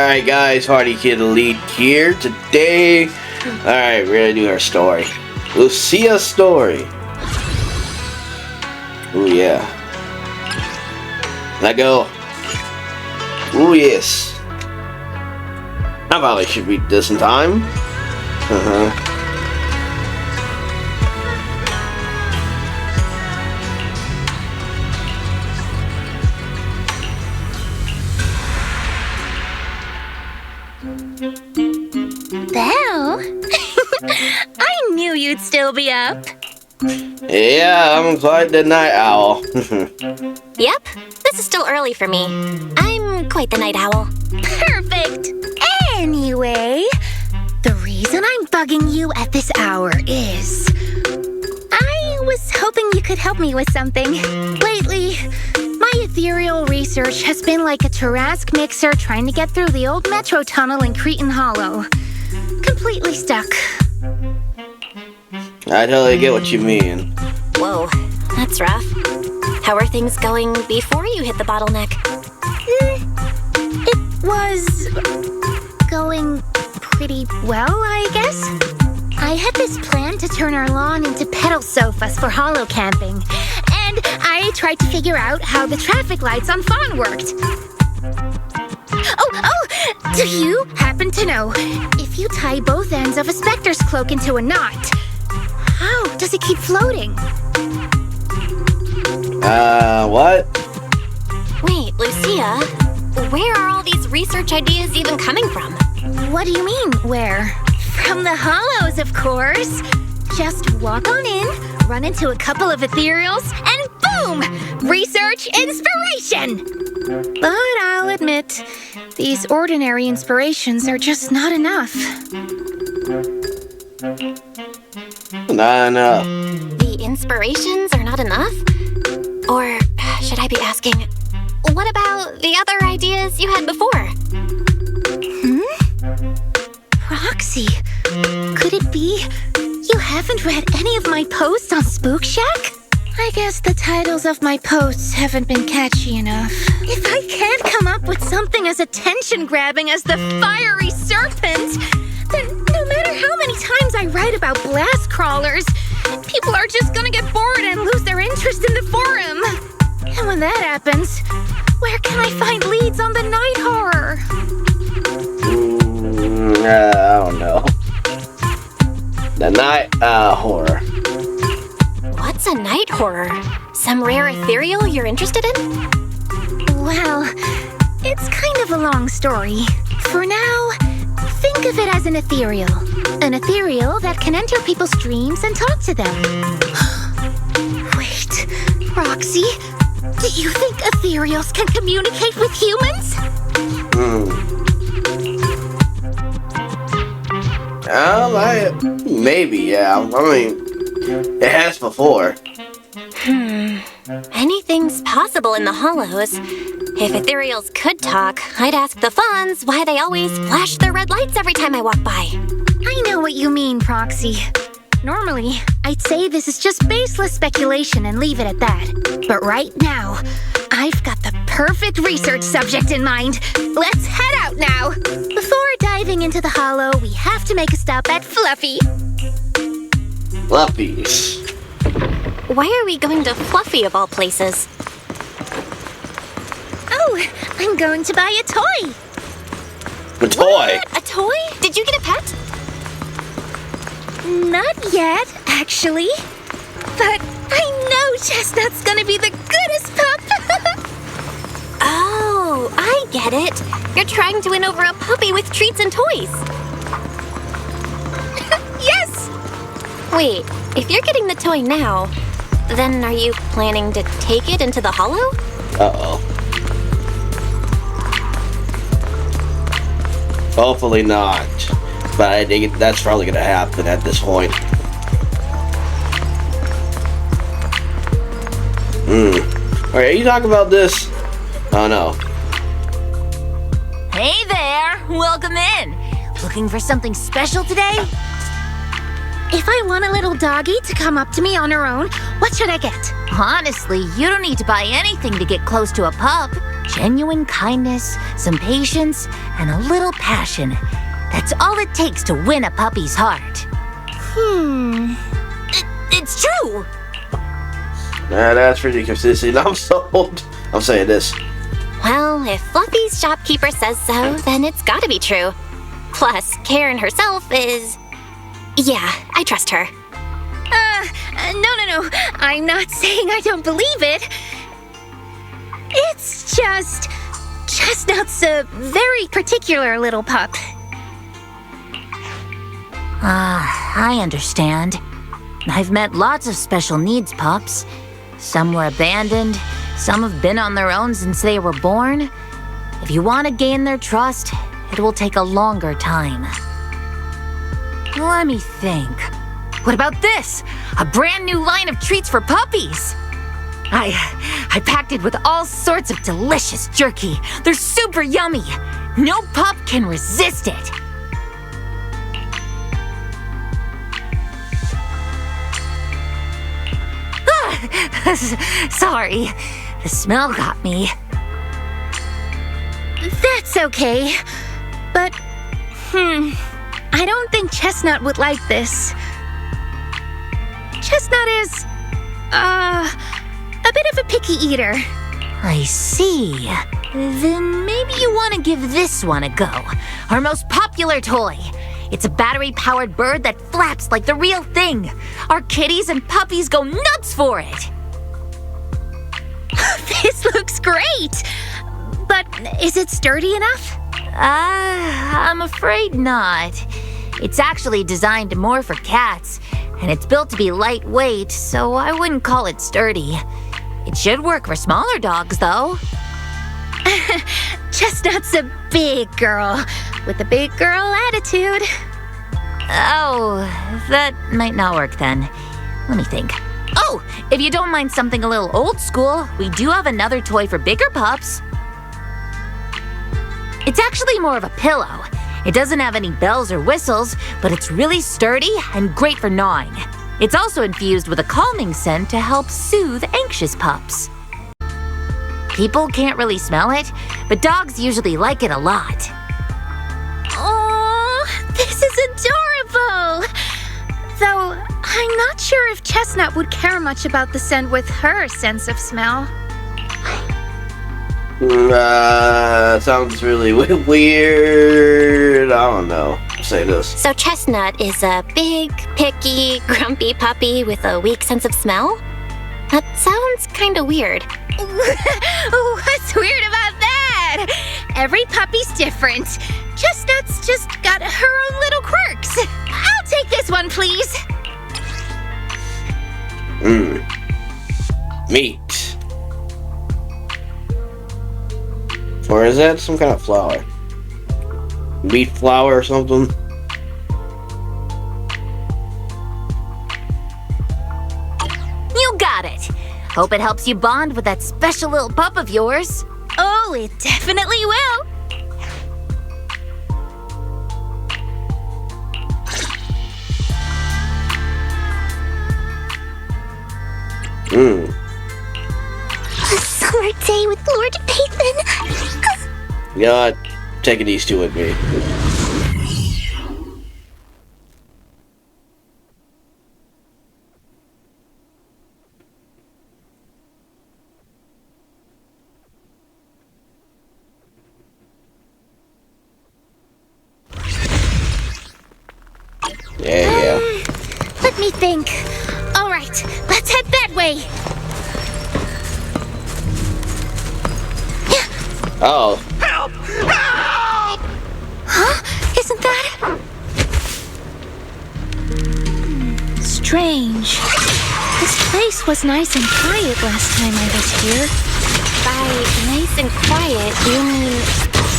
Alright guys, PartyKidElite here. Today, alright, we're gonna do our story. Lucia's story. Oh yeah. Let go. Oh yes. I probably should read this in time. Belle? I knew you'd still be up. Yeah, I'm quite the night owl. Yep, this is still early for me. I'm quite the night owl. Perfect! Anyway, the reason I'm bugging you at this hour is... I was hoping you could help me with something. Lately, my ethereal research has been like a Tarrasque mixer trying to get through the old metro tunnel in Cretan Hollow. Completely stuck. I totally get what you mean. Whoa, that's rough. How are things going before you hit the bottleneck? It was... going pretty well, I guess. I had this plan to turn our lawn into pedal sofas for hollow camping, and I tried to figure out how the traffic lights on Fawn worked. Oh, do you happen to know, if you tie both ends of a specter's cloak into a knot, how does it keep floating? What? Wait, Lucia, where are all these research ideas even coming from? What do you mean, where? From the hollows, of course. Just walk on in, run into a couple of ethereals, and boom! Research inspiration! But I'll admit, these ordinary inspirations are just not enough. Not enough. The inspirations are not enough? Or should I be asking, what about the other ideas you had before? Roxy, could it be you haven't read any of my posts on Spook Shack? I guess the titles of my posts haven't been catchy enough. If I can't come up with something as attention-grabbing as the fiery serpent, then no matter how many times I write about blast crawlers, people are just gonna get bored and lose their interest in the forum. And when that happens, where can I find leads on the night horror? I don't know. The night horror. What's a night horror? Some rare ethereal you're interested in? Well, it's kind of a long story. For now, think of it as an ethereal. An ethereal that can enter people's dreams and talk to them. Wait, Roxy, do you think ethereals can communicate with humans? Maybe, yeah. I mean, it has before. Anything's possible in the hollows. If ethereals could talk, I'd ask the Fawns why they always flash their red lights every time I walk by. I know what you mean, Proxy. Normally, I'd say this is just baseless speculation and leave it at that. But right now, I've got the perfect research subject in mind. Let's head out now. Before diving into the hollow, we have to make a stop at Fluffy. Fluffies. Why are we going to Fluffy of all places? Oh, I'm going to buy a toy. A toy? What? A toy? Did you get a pet? Not yet, actually. But I know Chestnut's gonna be the goodest pup. Oh, I get it. You're trying to win over a puppy with treats and toys. Yes! Wait, if you're getting the toy now, then are you planning to take it into the hollow? Uh-oh. Hopefully not. But I think that's probably gonna happen at this point. Alright, are you talking about this? Oh no. Hey there! Welcome in! Looking for something special today? If I want a little doggy to come up to me on her own, what should I get? Honestly, you don't need to buy anything to get close to a pup. Genuine kindness, some patience, and a little passion. That's all it takes to win a puppy's heart. It's true! That's ridiculous. I'm sold. I'm saying this. Well, if Fluffy's shopkeeper says so, then it's gotta be true. Plus, Karen herself is... Yeah, I trust her. No. I'm not saying I don't believe it. It's just... Chestnut's a very particular little pup. I understand. I've met lots of special needs pups. Some were abandoned, some have been on their own since they were born. If you want to gain their trust, it will take a longer time. Let me think. What about this? A brand new line of treats for puppies! I packed it with all sorts of delicious jerky. They're super yummy. No pup can resist it. Sorry, the smell got me. That's okay. But, I don't think Chestnut would like this. Chestnut is, a bit of a picky eater. I see. Then maybe you want to give this one a go. Our most popular toy. It's a battery-powered bird that flaps like the real thing. Our kitties and puppies go nuts for it. This looks great! But is it sturdy enough? I'm afraid not. It's actually designed more for cats, and it's built to be lightweight, so I wouldn't call it sturdy. It should work for smaller dogs, though. Chestnut's a big girl, with a big girl attitude. Oh, that might not work then. Let me think. Oh, if you don't mind something a little old school, we do have another toy for bigger pups. It's actually more of a pillow. It doesn't have any bells or whistles, but it's really sturdy and great for gnawing. It's also infused with a calming scent to help soothe anxious pups. People can't really smell it, but dogs usually like it a lot. Oh, this is adorable! Though, I'm not sure if Chestnut would care much about the scent with her sense of smell. Sounds really weird. I don't know. Say this. So Chestnut is a big, picky, grumpy puppy with a weak sense of smell? That sounds kinda weird. What's weird about that? Every puppy's different. Chestnut's just got her own little quirks. I'll take this one, please. Meat. Or is that some kind of flour? Wheat flour or something? You got it! Hope it helps you bond with that special little pup of yours. Oh, it definitely will. A summer day with Lord Pathan. Yeah, taking these two with me. Yeah. Let me think. All right, let's head that way. Oh. Help! Help! Huh? Isn't that... strange. This place was nice and quiet last time I was here. By nice and quiet, you mean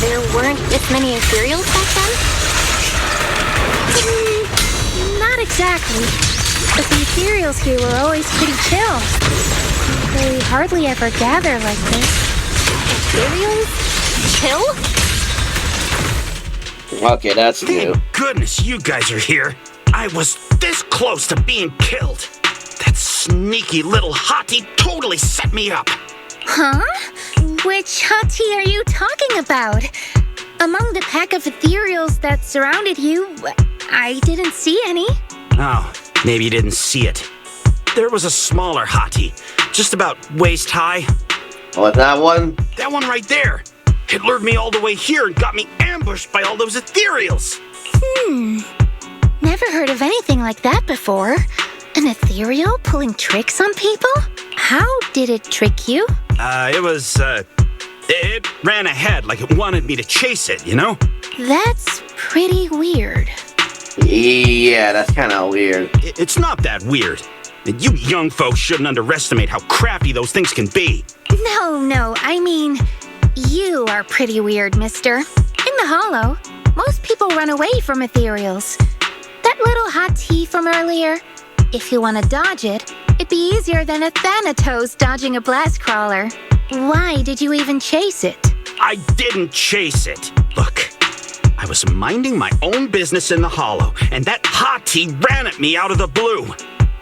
there weren't this many Imperials back then? Not exactly. But the ethereals here were always pretty chill. They hardly ever gather like this. Imperials? Chill? Okay, that's new. Thank goodness you guys are here. I was this close to being killed. That sneaky little hottie totally set me up. Huh? Which hot tea are you talking about? Among the pack of ethereals that surrounded you, I didn't see any. Oh, maybe you didn't see it. There was a smaller hottie, just about waist high. What, that one? That one right there. It lured me all the way here and got me ambushed by all those ethereals. Never heard of anything like that before. An ethereal pulling tricks on people? How did it trick you? It ran ahead like it wanted me to chase it, you know? That's pretty weird. Yeah, that's kind of weird. It's not that weird. You young folks shouldn't underestimate how crafty those things can be. No, I mean, you are pretty weird, mister. In the Hollow, most people run away from ethereals. That little hot tea from earlier, if you want to dodge it, it'd be easier than a Thanatos dodging a blast crawler. Why did you even chase it? I didn't chase it. Look, I was minding my own business in the Hollow, and that hot tea ran at me out of the blue,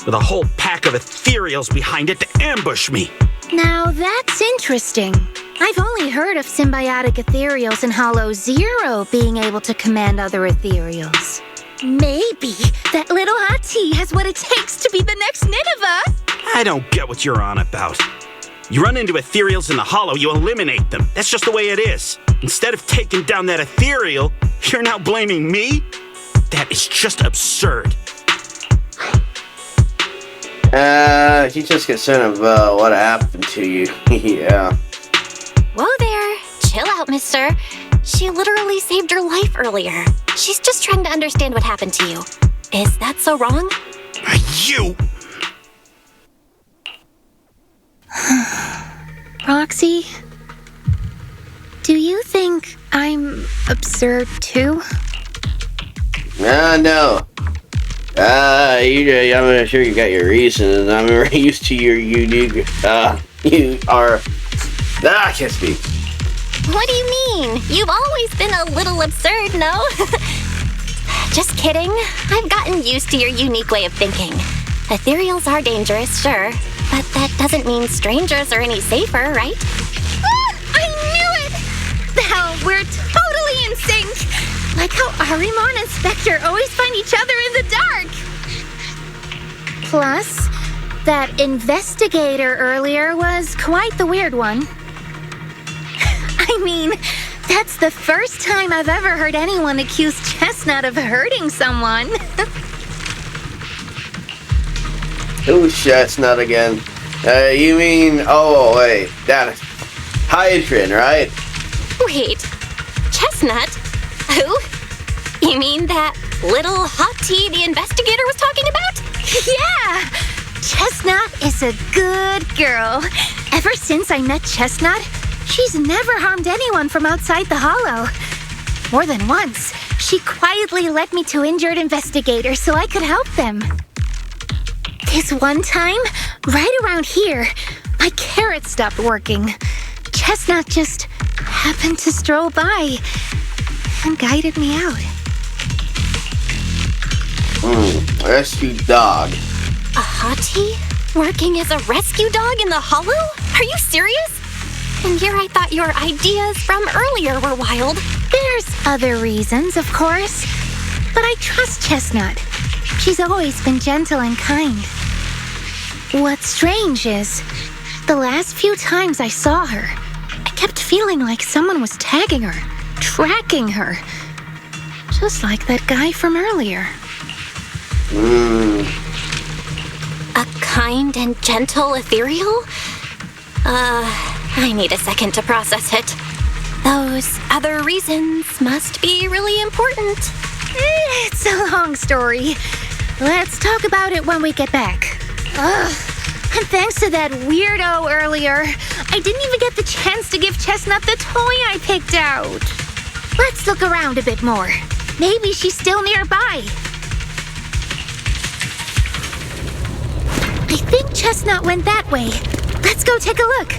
with a whole pack of ethereals behind it to ambush me. Now that's interesting. I've only heard of symbiotic ethereals in Hollow Zero being able to command other ethereals. Maybe that little hot tea has what it takes to be the next Nineveh. I don't get what you're on about. You run into ethereals in the Hollow, you eliminate them. That's just the way it is. Instead of taking down that ethereal, you're now blaming me? That is just absurd. He's just concerned about what happened to you. Yeah. Whoa there. Chill out, mister. She literally saved your life earlier. She's just trying to understand what happened to you. Is that so wrong? You! Roxy, do you think I'm absurd too? No. I'm sure you got your reasons. I'm very used to your unique, you are... I can't speak. What do you mean? You've always been a little absurd, no? Just kidding. I've gotten used to your unique way of thinking. Ethereals are dangerous, sure, but that doesn't mean strangers are any safer, right? I knew it! Now we're totally in sync! Like how Arimon and Spectre always find each other in the dark! Plus, that investigator earlier was quite the weird one. I mean, that's the first time I've ever heard anyone accuse Chestnut of hurting someone. Who's Chestnut again? You mean... Oh, wait. That... Hydron, right? Wait, Chestnut? Who? You mean that little hot tea the investigator was talking about? Yeah! Chestnut is a good girl. Ever since I met Chestnut, she's never harmed anyone from outside the Hollow. More than once, she quietly led me to injured investigators so I could help them. This one time, right around here, my carrot stopped working. Chestnut just happened to stroll by and guided me out. Rescue dog. A hottie? Working as a rescue dog in the Hollow? Are you serious? And here I thought your ideas from earlier were wild. There's other reasons, of course. But I trust Chestnut. She's always been gentle and kind. What's strange is, the last few times I saw her, I kept feeling like someone was tagging her, tracking her. Just like that guy from earlier. A kind and gentle ethereal? I need a second to process it. Those other reasons must be really important. It's a long story. Let's talk about it when we get back. And thanks to that weirdo earlier, I didn't even get the chance to give Chestnut the toy I picked out. Let's look around a bit more. Maybe she's still nearby. I think Chestnut went that way. Let's go take a look.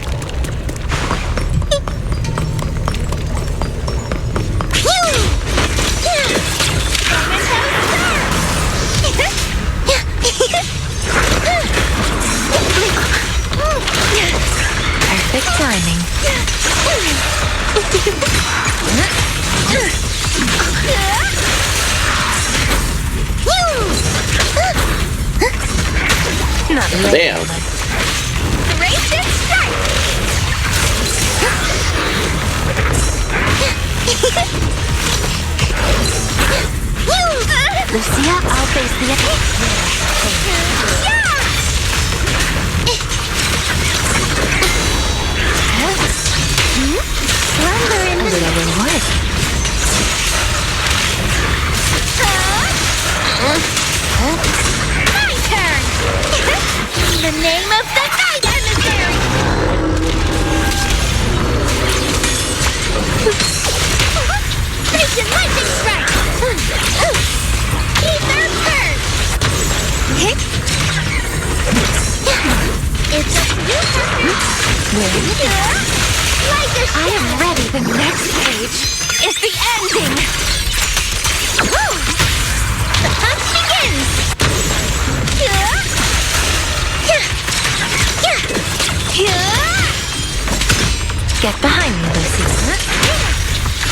Perfect timing. Damn. Race and strike! Lucia, I'll face the attack. Slumber in A the little reward. my turn! In the name of the night emissary! Raging lightning strike! Ether purge! It's up to you, Captain! Light the I am ready. The next page is the ending. Woo! The hunt begins! Get behind me, Lucia.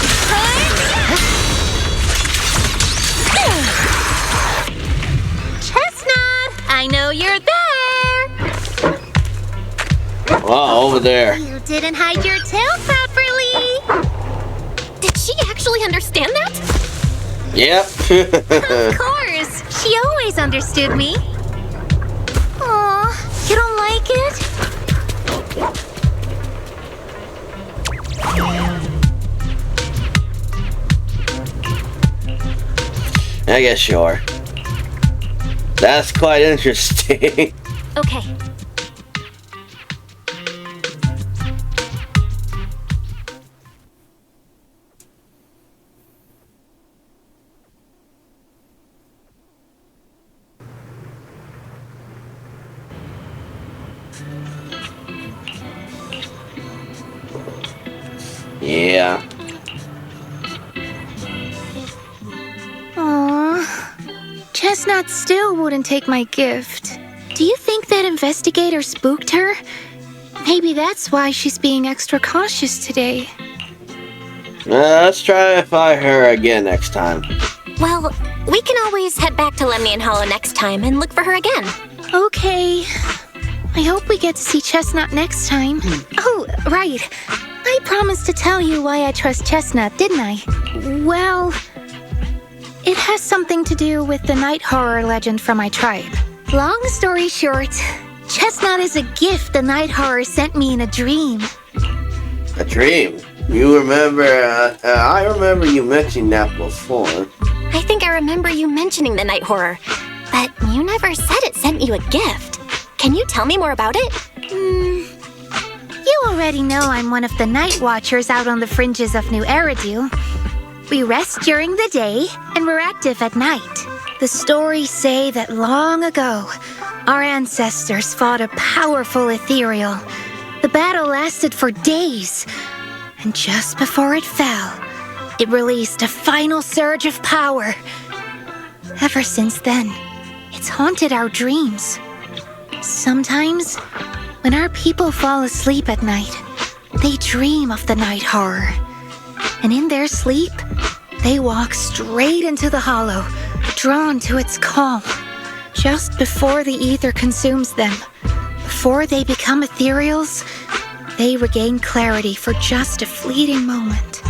Chestnut, I know you're there! Wow, over there. You didn't hide your tail properly! Did she actually understand that? Yep. Of course! She always understood me! Aw, you don't like it? I guess sure. That's quite interesting. Okay. Yeah. Aw, Chestnut still wouldn't take my gift. Do you think that investigator spooked her? Maybe that's why she's being extra cautious today. Let's try to find her again next time. Well, we can always head back to Lemnian Hollow next time and look for her again. Okay. I hope we get to see Chestnut next time. Oh, right. I promised to tell you why I trust Chestnut, didn't I? Well, it has something to do with the night horror legend from my tribe. Long story short, Chestnut is a gift the night horror sent me in a dream. A dream? You remember, I remember you mentioning that before. I think I remember you mentioning the night horror, but you never said it sent you a gift. Can you tell me more about it? You already know I'm one of the night watchers out on the fringes of New Eridu. We rest during the day, and we're active at night. The stories say that long ago, our ancestors fought a powerful ethereal. The battle lasted for days, and just before it fell, it released a final surge of power. Ever since then, it's haunted our dreams. Sometimes, when our people fall asleep at night, they dream of the night horror. And in their sleep, they walk straight into the hollow, drawn to its calm. Just before the ether consumes them, before they become ethereals, they regain clarity for just a fleeting moment.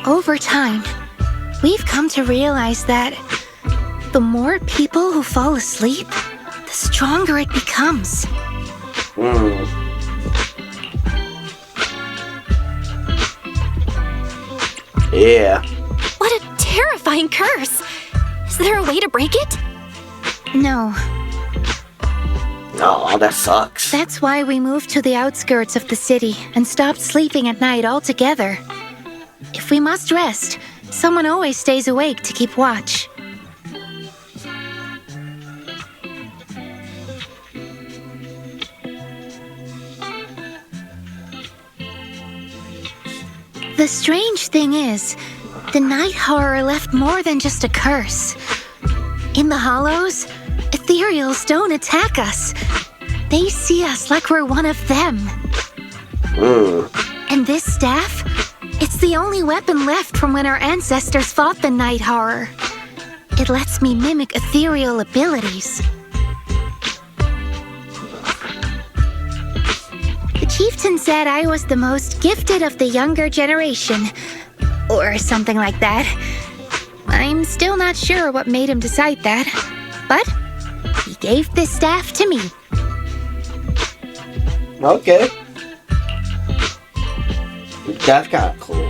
Over time, we've come to realize that the more people who fall asleep, the stronger it becomes. Yeah. What a terrifying curse! Is there a way to break it? No, Oh, that sucks. that's why we moved to the outskirts of the city and stopped sleeping at night altogether. If we must rest, someone always stays awake to keep watch. The strange thing is, the night horror left more than just a curse. In the hollows, ethereals don't attack us. They see us like we're one of them. And this staff, it's the only weapon left from when our ancestors fought the night horror. It lets me mimic ethereal abilities. person said I was the most gifted of the younger generation, or something like that. I'm still not sure what made him decide that, but he gave this staff to me. Okay. That's kind of cool.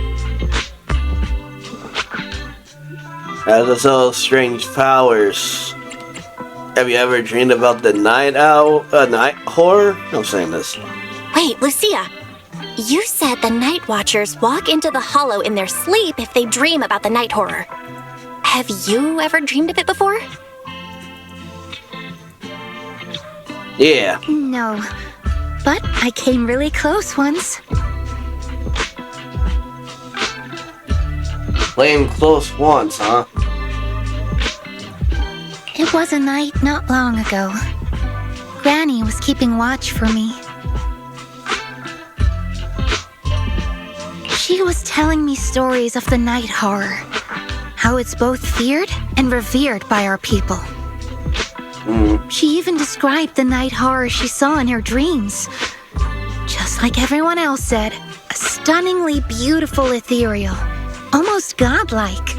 Has those strange powers. Have you ever dreamed about the night horror? I'm saying this. Wait, Lucia. You said the Night Watchers walk into the hollow in their sleep if they dream about the night horror. Have you ever dreamed of it before? Yeah. No, but I came really close once. Playing close once, huh? It was a night not long ago. Granny was keeping watch for me. She was telling me stories of the night horror, how it's both feared and revered by our people. She even described the night horror she saw in her dreams. Just like everyone else said, a stunningly beautiful ethereal, almost godlike.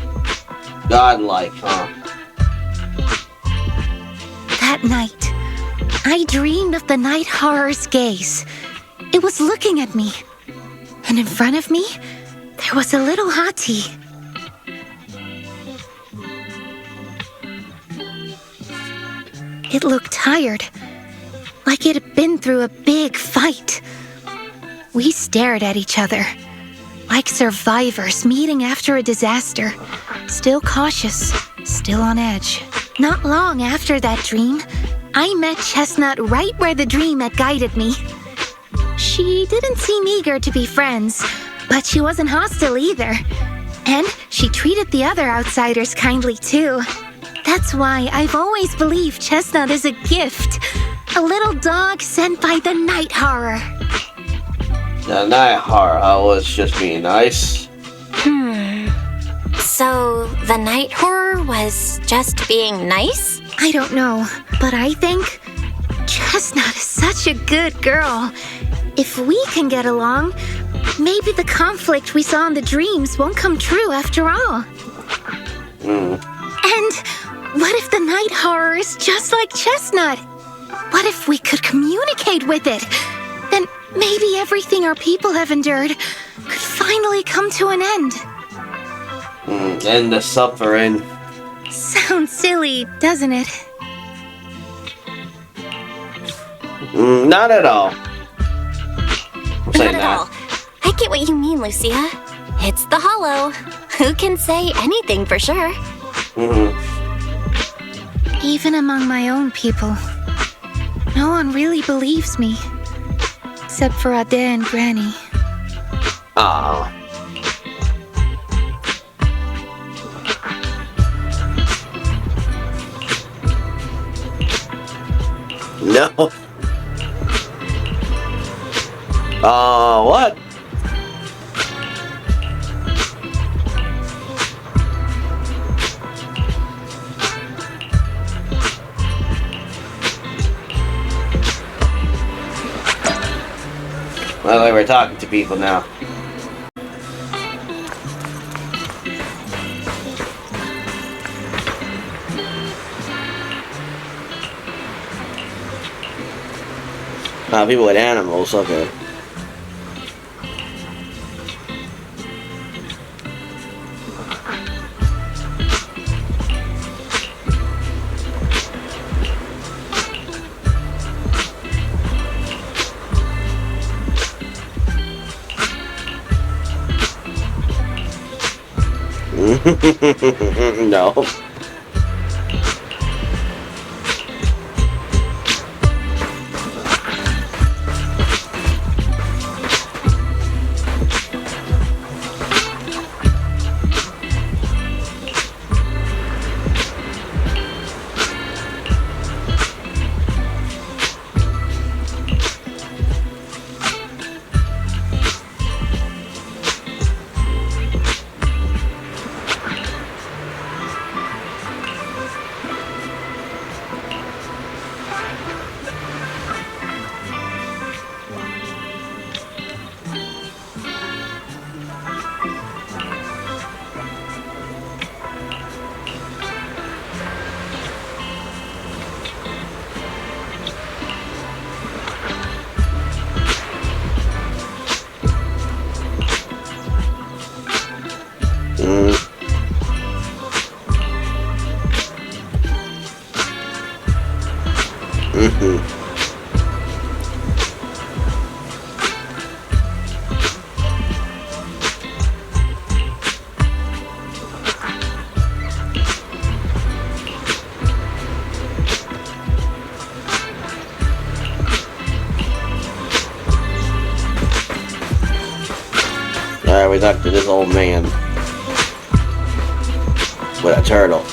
Godlike, huh? That night, I dreamed of the night horror's gaze. It was looking at me. And in front of me, there was a little hottie. It looked tired, like it had been through a big fight. We stared at each other, like survivors meeting after a disaster, still cautious, still on edge. Not long after that dream, I met Chestnut right where the dream had guided me. She didn't seem eager to be friends, but she wasn't hostile either. And she treated the other outsiders kindly too. That's why I've always believed Chestnut is a gift. A little dog sent by the night horror. The night horror, I was just being nice. So, the night horror was just being nice? I don't know, but I think Chestnut is such a good girl. If we can get along, maybe the conflict we saw in the dreams won't come true after all. And what if the night horror is just like Chestnut? What if we could communicate with it? Then maybe everything our people have endured could finally come to an end. End the suffering. Sounds silly, doesn't it? Not at all. I'm saying Not at all. I get what you mean, Lucia. It's the hollow. Who can say anything for sure? Even among my own people, no one really believes me. Except for Ade and Granny. Ah. No. What? Well, we're talking to people now. People with animals, okay. No. Alright, we talked to this old man with a turtle.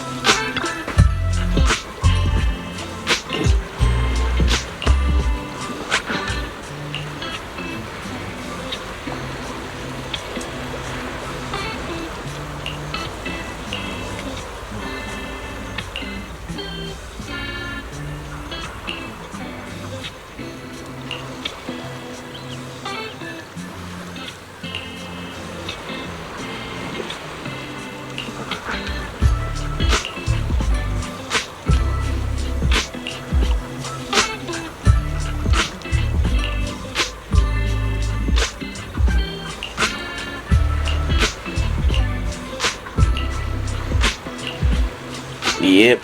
Yep.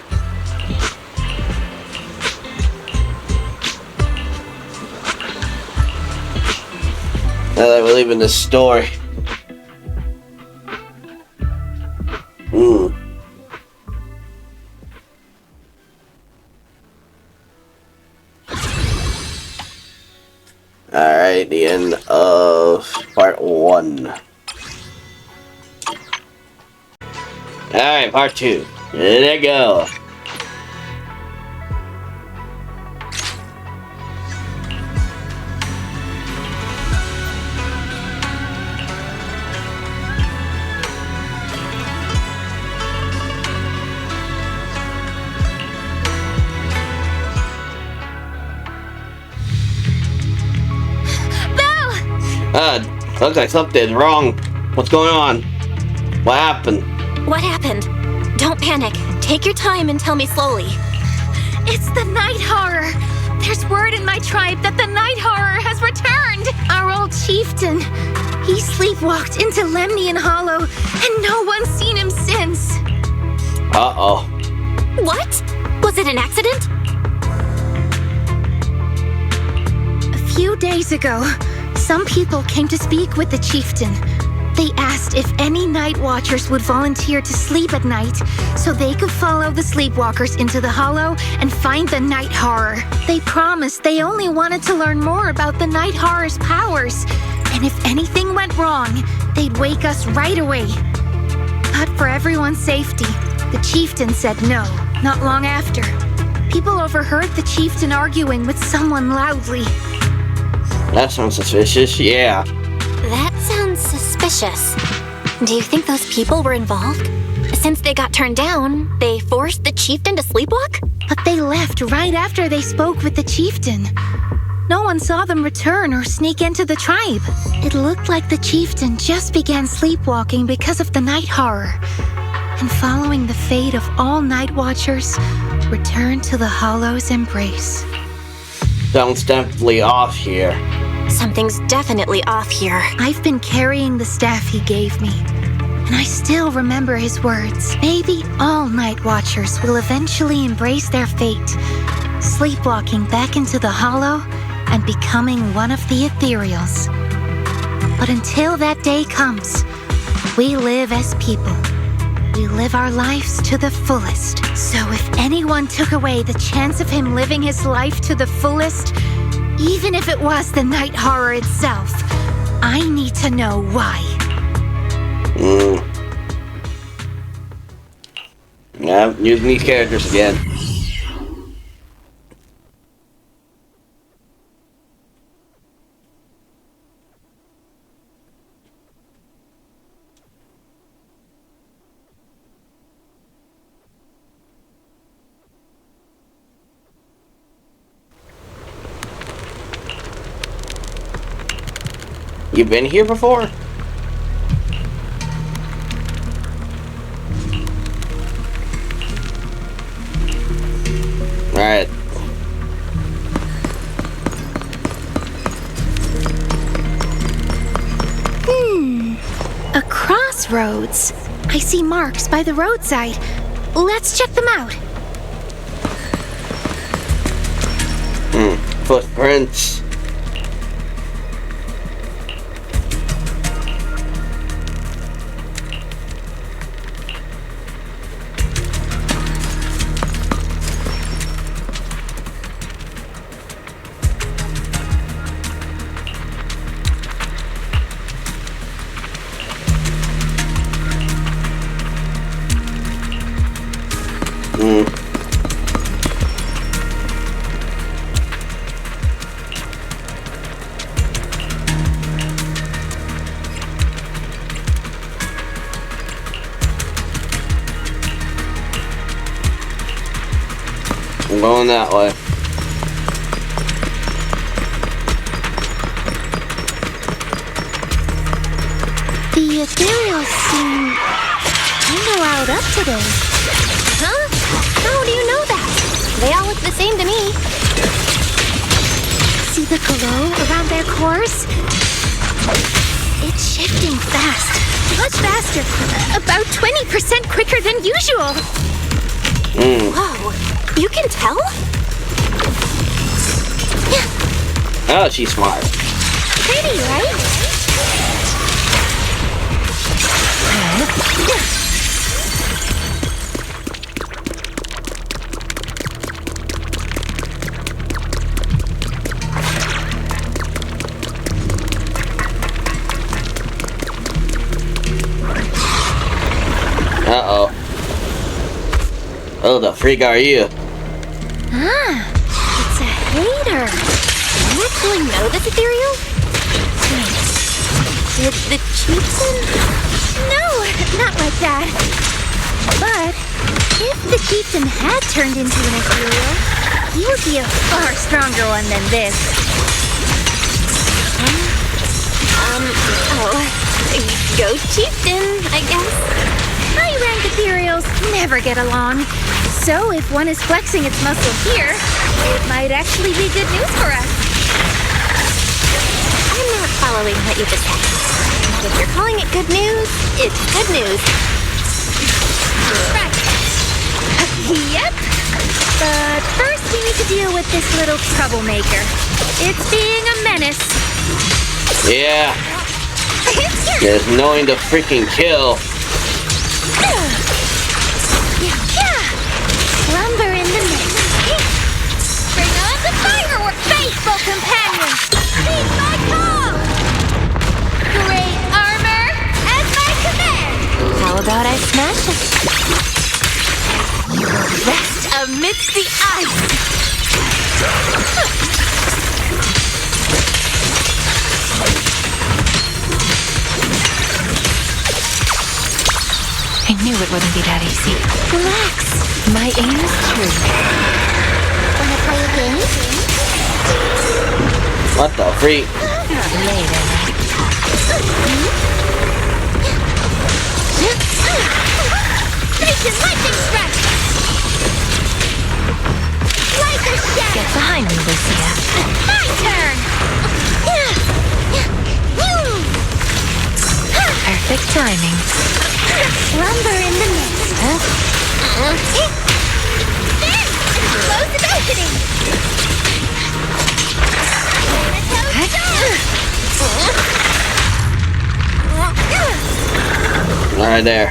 Now that we're leaving the store. Alright, the end of part 1. Alright, part 2. There you go. Looks like something's wrong. What's going on? What happened? What happened? Don't panic. Take your time and tell me slowly. It's the night horror. There's word in my tribe that the night horror has returned. Our old chieftain. He sleepwalked into Lemnian Hollow, and no one's seen him since. Uh-oh. What? Was it an accident? A few days ago, some people came to speak with the chieftain. They asked if any night watchers would volunteer to sleep at night so they could follow the sleepwalkers into the hollow and find the night horror. They promised they only wanted to learn more about the night horror's powers, and if anything went wrong, they'd wake us right away. But for everyone's safety, the chieftain said no, not long after. People overheard the chieftain arguing with someone loudly. That sounds suspicious, yeah. That sounds suspicious. Do you think those people were involved? Since they got turned down, they forced the chieftain to sleepwalk? But they left right after they spoke with the chieftain. No one saw them return or sneak into the tribe. It looked like the chieftain just began sleepwalking because of the night horror. And following the fate of all night watchers, returned to the Hollow's embrace. Sounds definitely off here. Something's definitely off here. I've been carrying the staff he gave me, and I still remember his words. Maybe all night watchers will eventually embrace their fate, sleepwalking back into the hollow and becoming one of the ethereals. But until that day comes, we live as people. We live our lives to the fullest. So if anyone took away the chance of him living his life to the fullest, even if it was the night horror itself, I need to know why. Yeah, using these characters again. You been here before? Alright. A crossroads. I see marks by the roadside. Let's check them out. footprints. I'm going that way. The ethereals seem kinda riled up today. Huh? How do you know that? They all look the same to me. See the glow around their cores? It's shifting fast. Much faster. About 20% quicker than usual. Whoa, you can tell? Oh, she's smart. Pretty, right? Uh-oh. Oh, the freak are you? Ah, it's a hater. Do you actually know this ethereal? Did the chieftain? No, not like that. But if the chieftain had turned into an ethereal, he would be a far stronger one than this. Go chieftain, I guess. High-rank ethereals never get along. So if one is flexing its muscle here, it might actually be good news for us. I'm not following what you just said. If you're calling it good news, it's good news. Right. Yep. But first we need to deal with this little troublemaker. It's being a menace. Yeah. There's knowing to freaking kill. Lumber in the mix. Bring on the fireworks, faithful companions! Heed my call! Great armor at my command! How about I smash it? Rest amidst the ice! I knew it wouldn't be that easy. Relax. My aim is true. Wanna play a game? What the freak? Later. Station lightning strike! Like a shadow! Get behind me, Lucia. My turn! Perfect timing. Lumber in the mix. Close the opening! Right there.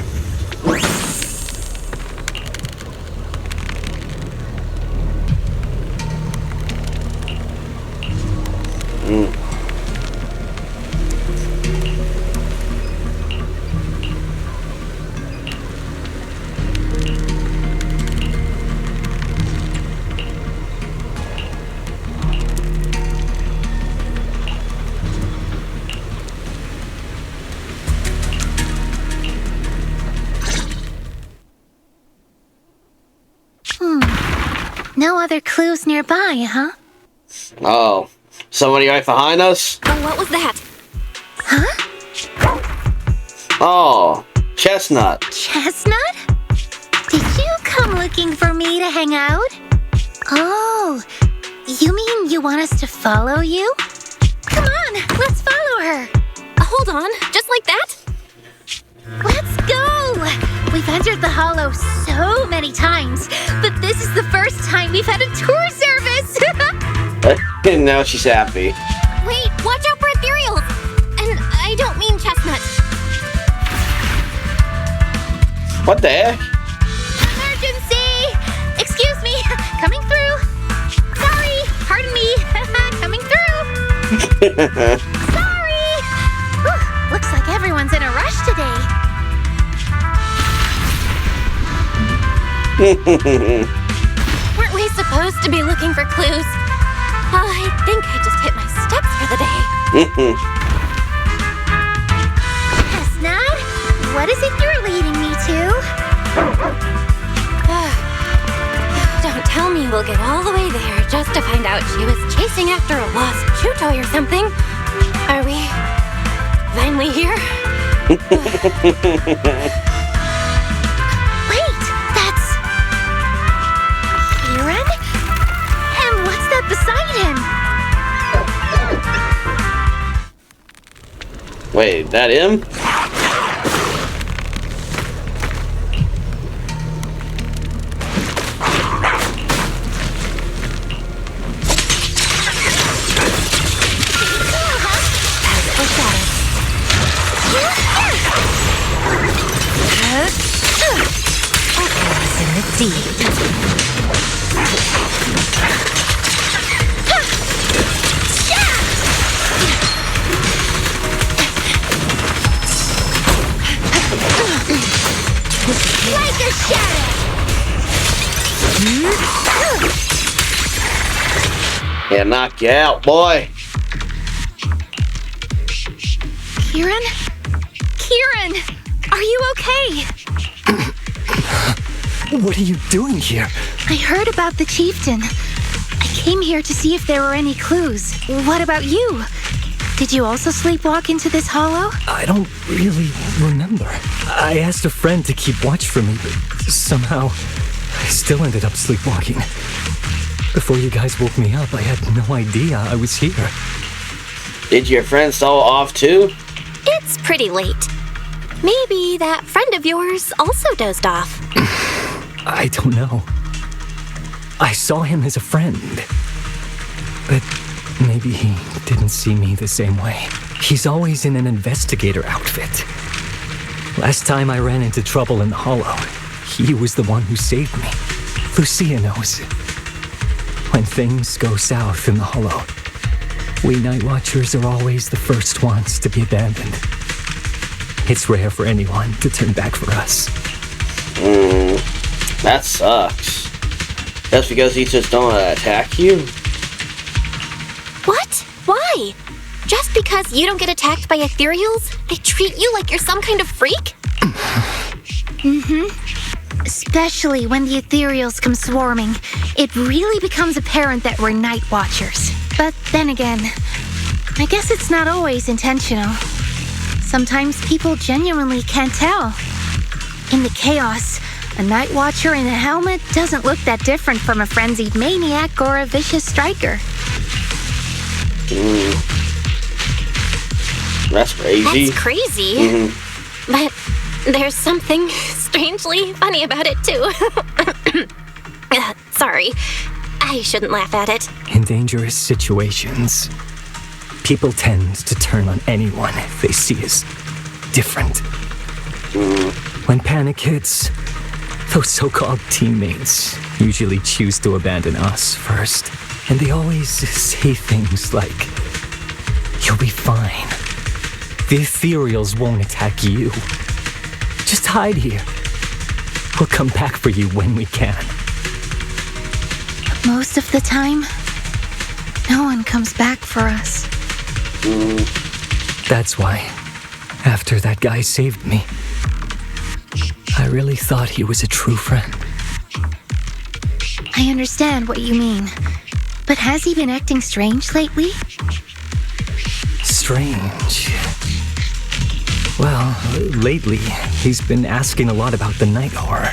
No other clues nearby, huh? Oh, somebody right behind us? Oh, what was that? Oh, Chestnut. Chestnut? Did you come looking for me to hang out? Oh, you mean you want us to follow you? Come on, let's follow her. Hold on, just like that? Let's go! We've entered the Hollow so many times, but this is the first time we've had a tour service! And now she's happy. Wait, watch out for ethereals! And I don't mean chestnuts. What the heck? Emergency! Excuse me, coming through. Sorry, pardon me, coming through. Sorry! Whew, looks like everyone's in a rush today. Weren't we supposed to be looking for clues? I think I just hit my steps for the day. Chestnut, what is it you're leading me to? Don't tell me we'll get all the way there just to find out she was chasing after a lost chew toy or something. Are we finally here? Wait, that's... Kieran? And what's that beside him? Wait, that him? Like a shadow! Yeah, knock you out, boy. Kieran? Kieran! Are you okay? What are you doing here? I heard about the chieftain. I came here to see if there were any clues. What about you? Did you also sleepwalk into this hollow? I don't really remember. I asked a friend to keep watch for me, but somehow I still ended up sleepwalking. Before you guys woke me up, I had no idea I was here. Did your friend stall off too? It's pretty late. Maybe that friend of yours also dozed off. I don't know. I saw him as a friend, but maybe he didn't see me the same way. He's always in an investigator outfit. Last time I ran into trouble in the hollow, he was the one who saved me. Lucia knows. When things go south in the hollow, we Night Watchers are always the first ones to be abandoned. It's rare for anyone to turn back for us. That sucks. That's because he just don't attack you? What? Why? Just because you don't get attacked by ethereals, they treat you like you're some kind of freak? Especially when the ethereals come swarming, it really becomes apparent that we're Night Watchers. But then again, I guess it's not always intentional. Sometimes people genuinely can't tell. In the chaos, a Night Watcher in a helmet doesn't look that different from a frenzied maniac or a vicious striker. That's crazy. That's crazy. But there's something strangely funny about it, too. Sorry. I shouldn't laugh at it. In dangerous situations, people tend to turn on anyone they see as different. When panic hits, those so-called teammates usually choose to abandon us first. And they always say things like, "You'll be fine. The ethereals won't attack you. Just hide here. We'll come back for you when we can." Most of the time, no one comes back for us. That's why, after that guy saved me, I really thought he was a true friend. I understand what you mean. But has he been acting strange lately? Strange. Well, lately, he's been asking a lot about the night horror.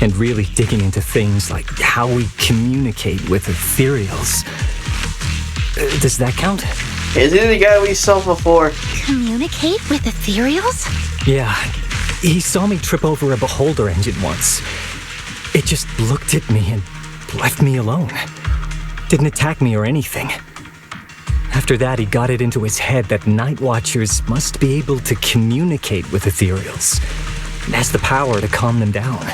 And really digging into things like how we communicate with ethereals. Does that count? Is it the guy we saw before? Communicate with ethereals? Yeah. He saw me trip over a beholder engine once. It just looked at me and left me alone. didn't attack me or anything. After that, he got it into his head that Night Watchers must be able to communicate with ethereals. It has the power to calm them down.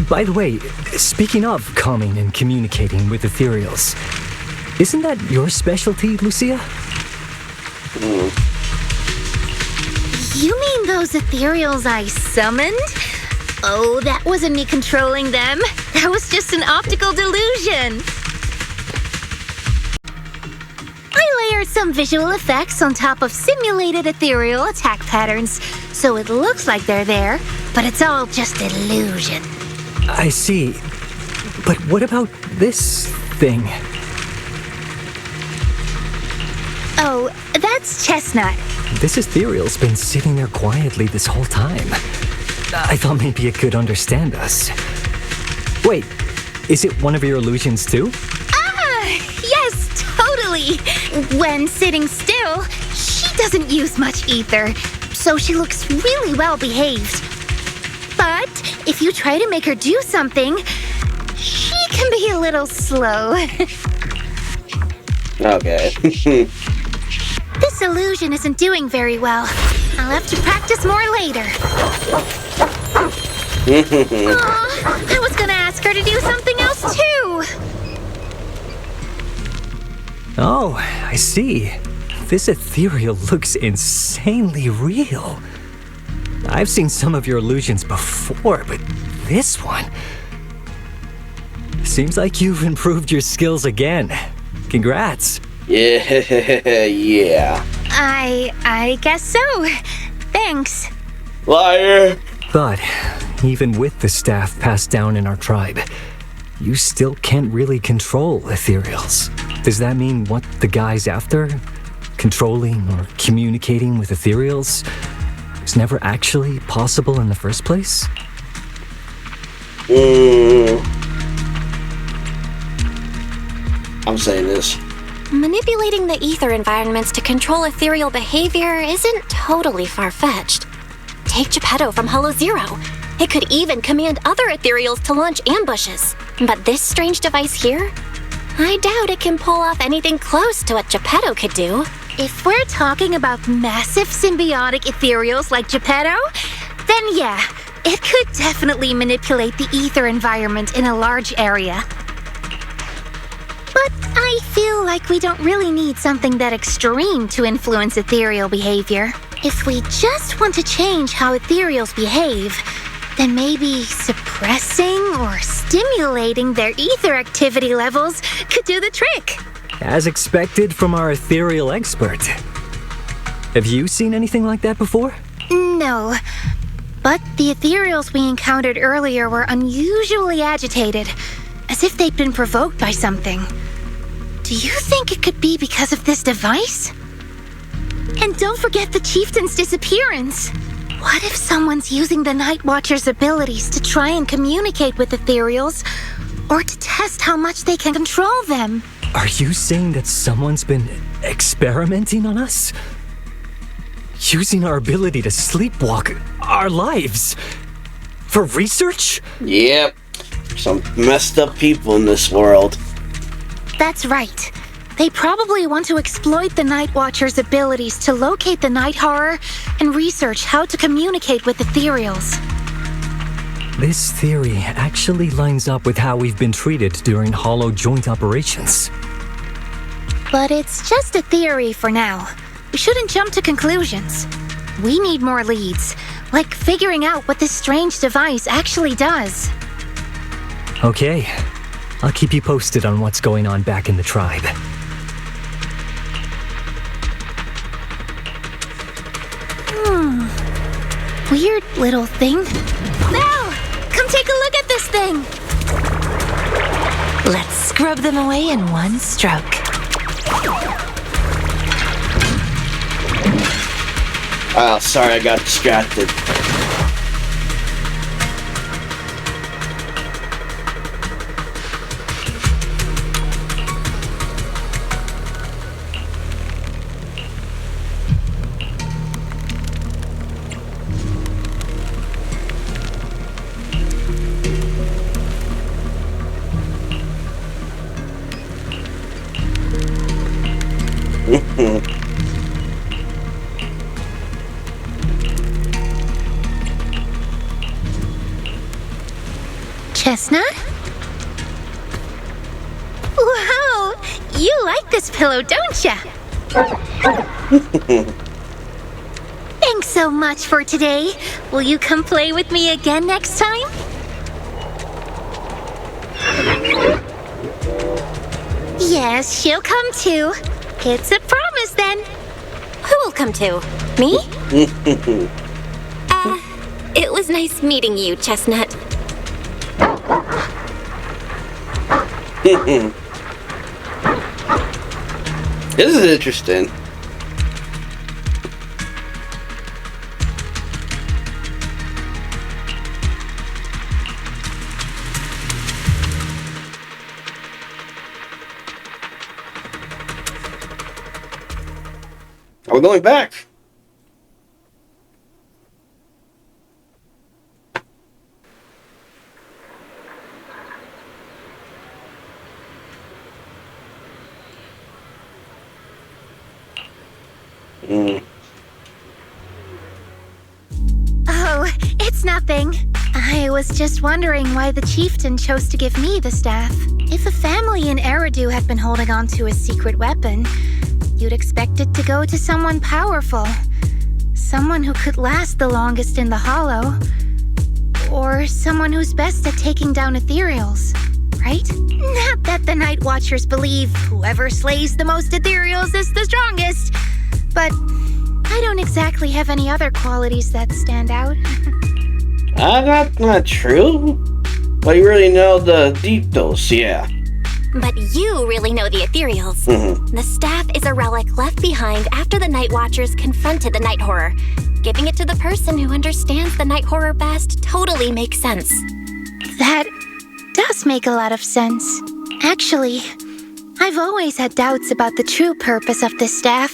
By the way, speaking of calming and communicating with ethereals, isn't that your specialty, Lucia? You mean those ethereals I summoned? Oh, that wasn't me controlling them. That was just an optical delusion. I layered some visual effects on top of simulated ethereal attack patterns, so it looks like they're there, but it's all just illusion. I see. But what about this thing? Oh, that's Chestnut. This ethereal's been sitting there quietly this whole time. I thought maybe it could understand us. Wait, is it one of your illusions too? Yes, totally. When sitting still, she doesn't use much ether, so she looks really well behaved. But if you try to make her do something, she can be a little slow. Okay. This illusion isn't doing very well. I'll have to practice more later. Aw, I was gonna ask her to do something else too. Oh, I see. This ethereal looks insanely real. I've seen some of your illusions before, but this one... Seems like you've improved your skills again. Congrats. Yeah. I guess so. Thanks. Liar. But even with the staff passed down in our tribe, you still can't really control ethereals. Does that mean what the guy's after? Controlling or communicating with ethereals was never actually possible in the first place? I'm saying this. Manipulating the ether environments to control ethereal behavior isn't totally far-fetched. Take Geppetto from Hollow Zero. It could even command other ethereals to launch ambushes. But this strange device here? I doubt it can pull off anything close to what Geppetto could do. If we're talking about massive symbiotic ethereals like Geppetto, then yeah, it could definitely manipulate the ether environment in a large area. But I feel like we don't really need something that extreme to influence ethereal behavior. If we just want to change how ethereals behave, then maybe suppressing or stimulating their ether activity levels could do the trick. As expected from our ethereal expert. Have you seen anything like that before? No, but the ethereals we encountered earlier were unusually agitated, as if they'd been provoked by something. Do you think it could be because of this device? And don't forget the chieftain's disappearance. What if someone's using the Night Watcher's abilities to try and communicate with ethereals, or to test how much they can control them? Are you saying that someone's been experimenting on us? Using our ability to sleepwalk our lives? For research? Yep. Some messed up people in this world. That's right. They probably want to exploit the Night Watcher's abilities to locate the night horror and research how to communicate with ethereals. This theory actually lines up with how we've been treated during Hollow joint operations. But it's just a theory for now. We shouldn't jump to conclusions. We need more leads, like figuring out what this strange device actually does. Okay, I'll keep you posted on what's going on back in the tribe. Weird little thing. Now, come take a look at this thing. Let's scrub them away in one stroke. Oh, sorry, I got distracted. Chestnut? Wow! You like this pillow, don't ya? Thanks so much for today. Will you come play with me again next time? Yes, she'll come too. It's a promise then. Who will come to? Me? It was nice meeting you, Chestnut. This is interesting. We're going back. Oh, it's nothing. I was just wondering why the chieftain chose to give me the staff. If a family in Eridu had been holding on to a secret weapon, you'd expect it to go to someone powerful. Someone who could last the longest in the Hollow. Or someone who's best at taking down ethereals, right? Not that the Night Watchers believe whoever slays the most ethereals is the strongest, but I don't exactly have any other qualities that stand out. That's not true. But you really know the Deeptos, yeah. But you really know the ethereals. The staff is a relic left behind after the Night Watchers confronted the Night Horror. Giving it to the person who understands the Night Horror best totally makes sense. That does make a lot of sense. Actually, I've always had doubts about the true purpose of this staff.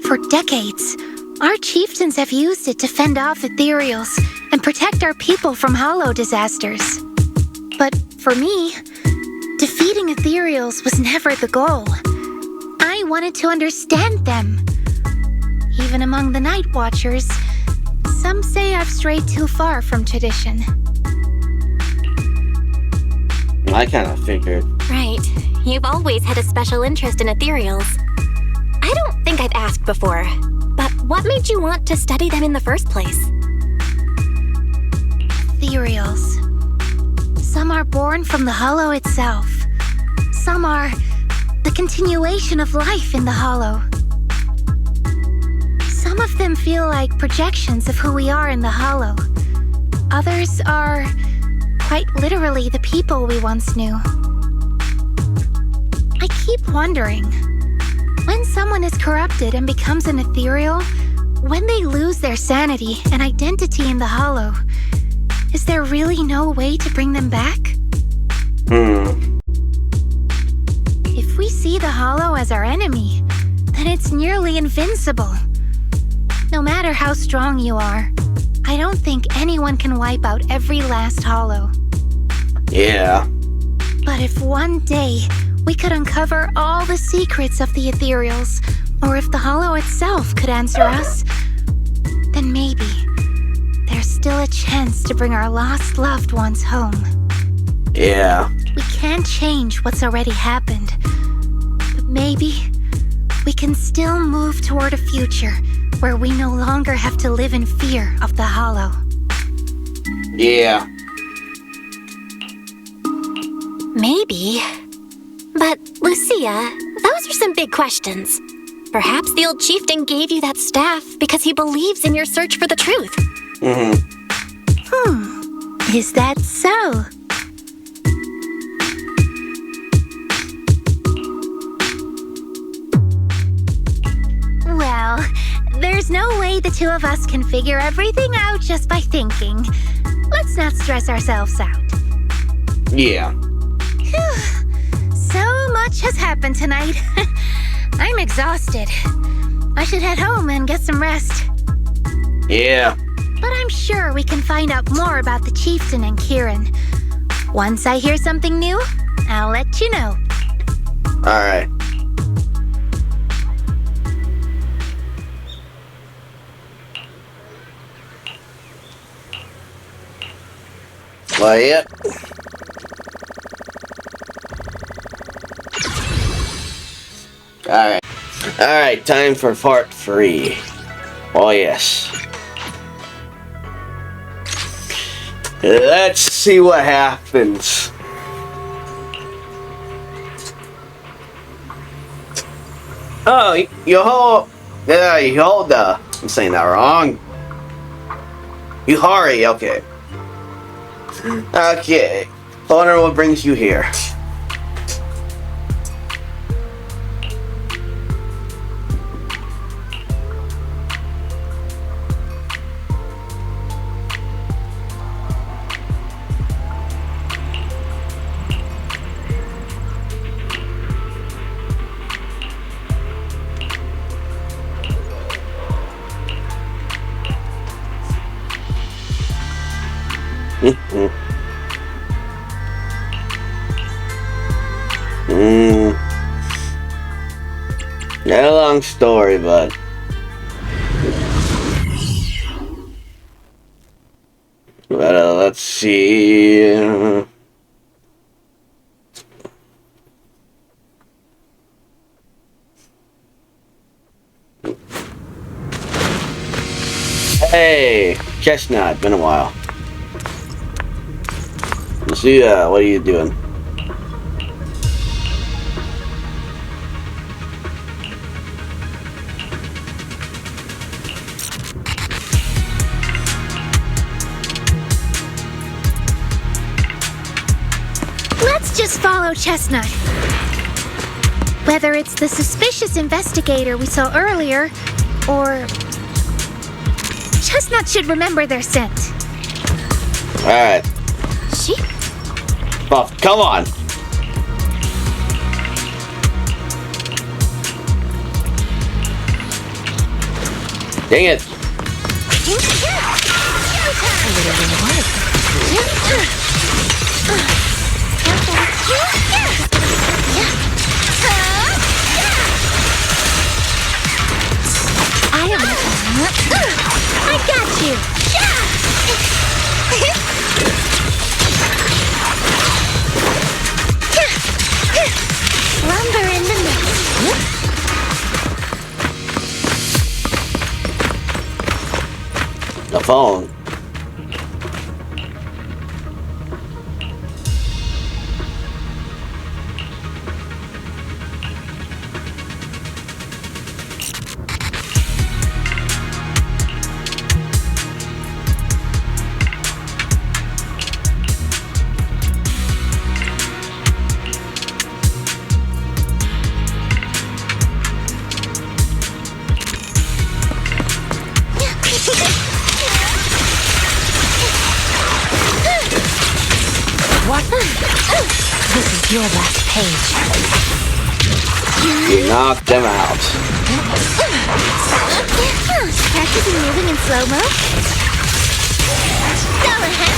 For decades, our chieftains have used it to fend off ethereals and protect our people from hollow disasters. But for me, defeating ethereals was never the goal. I wanted to understand them. Even among the Night Watchers, some say I've strayed too far from tradition. I kind of figured. Right. You've always had a special interest in ethereals. I don't think I've asked before, but what made you want to study them in the first place? Ethereals. Some are born from the Hollow itself. Some are the continuation of life in the Hollow. Some of them feel like projections of who we are in the Hollow. Others are quite literally the people we once knew. I keep wondering, when someone is corrupted and becomes an ethereal, when they lose their sanity and identity in the Hollow, is there really no way to bring them back? If we see the Hollow as our enemy, then it's nearly invincible. No matter how strong you are, I don't think anyone can wipe out every last Hollow. Yeah. But if one day we could uncover all the secrets of the ethereals, or if the Hollow itself could answer us, then maybe there's still a chance to bring our lost loved ones home. Yeah. We can't change what's already happened, but maybe we can still move toward a future where we no longer have to live in fear of the Hollow. Yeah. Maybe. But, Lucia, those are some big questions. Perhaps the old chieftain gave you that staff because he believes in your search for the truth. Is that so? Well, there's no way the two of us can figure everything out just by thinking. Let's not stress ourselves out. Yeah. So much has happened tonight. I'm exhausted. I should head home and get some rest. Yeah. But I'm sure we can find out more about the chieftain and Kieran. Once I hear something new, I'll let you know. Alright. Well, yeah. Alright. Alright, time for part 3. Oh, yes. Let's see what happens. Oh, you hold the. I'm saying that wrong. Yidhari, okay. Okay. Wonder what brings you here. Not a long story, but let's see. Hey, Chestnut, been a while. Lucia, what are you doing? Let's just follow Chestnut. Whether it's the suspicious investigator we saw earlier, or... Chestnut should remember their scent. Alright. She... Buff, come on! Dang it! I got you! Lumber in the mix. The phone. This is your last page. You knocked them out. Practicing moving in slow-mo? Go ahead.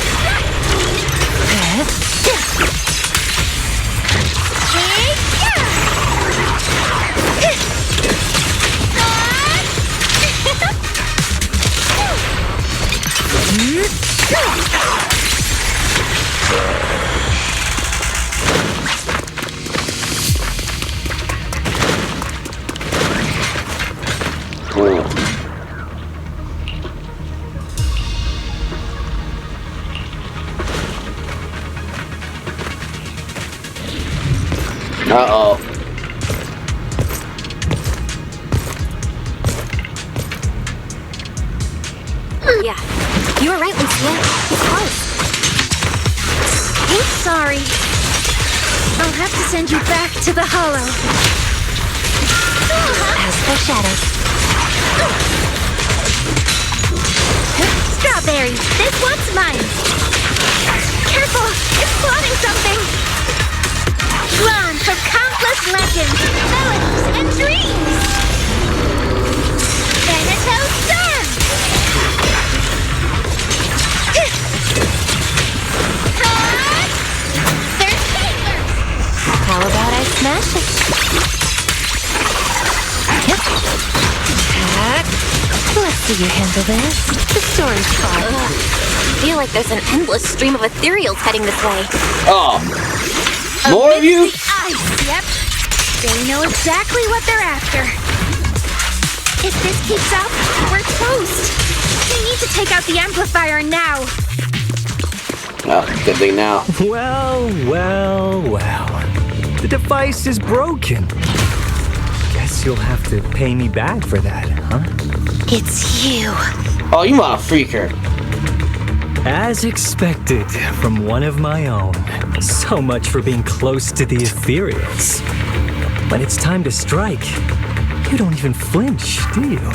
Uh-oh. Yeah, you were right, Lucia. It's close. Sorry. I'll have to send you back to the Hollow. As for shadows. Strawberry, this one's mine. Careful, it's plotting something. Drawn from countless legends, melodies, and dreams. Thanatos Storm. Third Sailor. How about I smash it? Let's see do you handle this? The story's fun. I feel like there's an endless stream of ethereals heading this way. Oh, more of you? The ice, yep. They know exactly what they're after. If this keeps up, we're toast. We need to take out the amplifier now. Oh, good thing now. Well. The device is broken. Guess you'll have to pay me back for that, huh? It's you. Oh, you motherfreaker. As expected from one of my own. So much for being close to the ethereals. When it's time to strike, you don't even flinch, do you?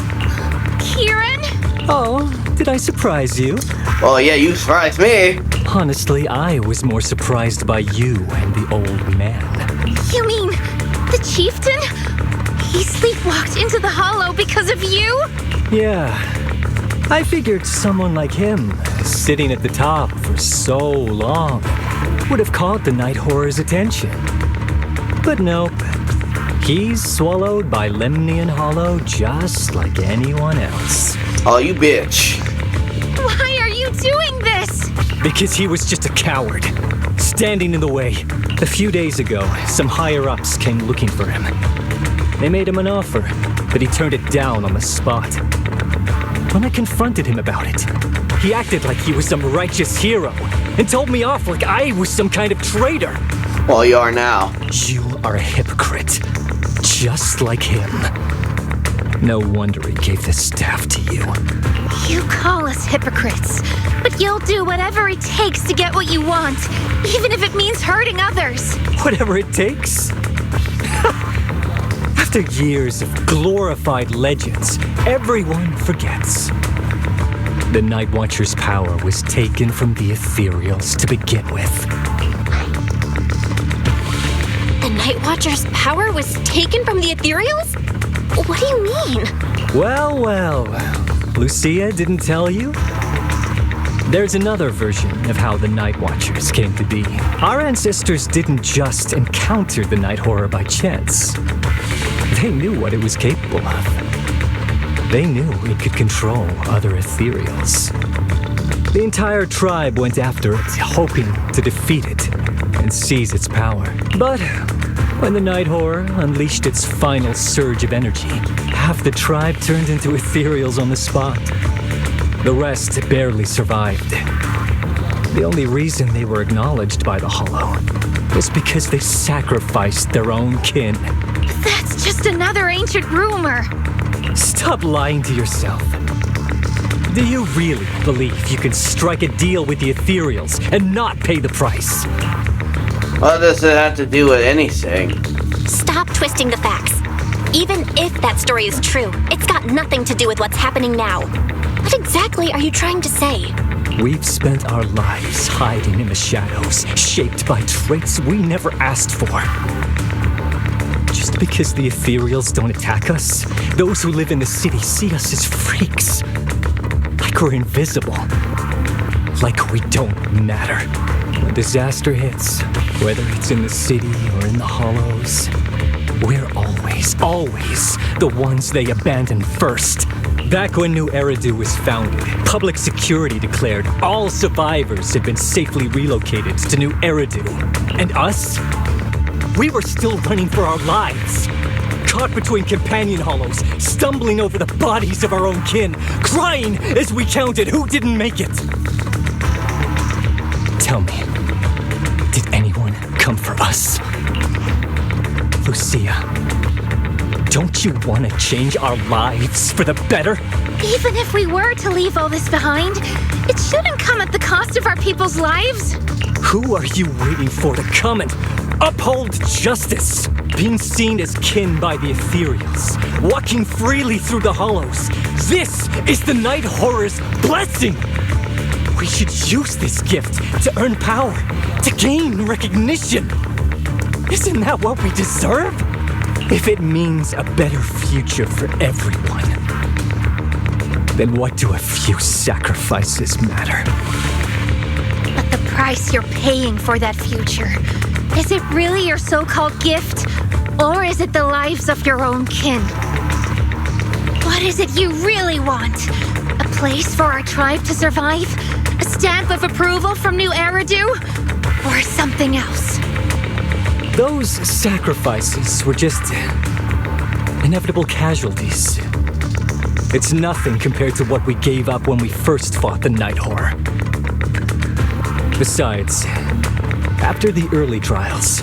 Kieran? Oh, did I surprise you? Oh, yeah, you surprised me. Honestly, I was more surprised by you and the old man. You mean the chieftain? He sleepwalked into the hollow because of you? Yeah. I figured someone like him, sitting at the top for so long, would have caught the night horror's attention. But nope. He's swallowed by Lemnian Hollow just like anyone else. Oh, you bitch. Why are you doing this? Because he was just a coward, standing in the way. A few days ago, some higher-ups came looking for him. They made him an offer, but he turned it down on the spot. When I confronted him about it, he acted like he was some righteous hero and told me off like I was some kind of traitor. Well, you are now. You are a hypocrite, just like him. No wonder he gave the staff to you. You call us hypocrites, but you'll do whatever it takes to get what you want, even if it means hurting others. Whatever it takes. After years of glorified legends, everyone forgets. The Night Watcher's power was taken from the ethereals to begin with. The Night Watcher's power was taken from the ethereals? What do you mean? Well. Lucia didn't tell you? There's another version of how the Night Watchers came to be. Our ancestors didn't just encounter the Night Horror by chance. They knew what it was capable of. They knew it could control other ethereals. The entire tribe went after it, hoping to defeat it and seize its power. But when the Night Horror unleashed its final surge of energy, half the tribe turned into ethereals on the spot. The rest barely survived. The only reason they were acknowledged by the Hollow was because they sacrificed their own kin. That's just another ancient rumor. Stop lying to yourself. Do you really believe you can strike a deal with the ethereals and not pay the price? What does it have to do with anything? Stop twisting the facts. Even if that story is true, it's got nothing to do with what's happening now. What exactly are you trying to say? We've spent our lives hiding in the shadows, shaped by traits we never asked for. Just because the ethereals don't attack us, those who live in the city see us as freaks. Like we're invisible. Like we don't matter. When disaster hits, whether it's in the city or in the hollows, we're always the ones they abandon first. Back when New Eridu was founded, public security declared all survivors had been safely relocated to New Eridu. And us? We were still running for our lives. Caught between companion hollows, stumbling over the bodies of our own kin, crying as we counted who didn't make it. Tell me, did anyone come for us? Lucia, don't you want to change our lives for the better? Even if we were to leave all this behind, it shouldn't come at the cost of our people's lives. Who are you waiting for to come and uphold justice? Being seen as kin by the ethereals, walking freely through the hollows. This is the Night Horror's blessing! We should use this gift to earn power, to gain recognition. Isn't that what we deserve? If it means a better future for everyone, then what do a few sacrifices matter? But the price you're paying for that future, is it really your so-called gift? Or is it the lives of your own kin? What is it you really want? place for our tribe to survive? A stamp of approval from New Eridu? Or something else? Those sacrifices were just inevitable casualties. It's nothing compared to what we gave up when we first fought the Night Horror. Besides, after the early trials,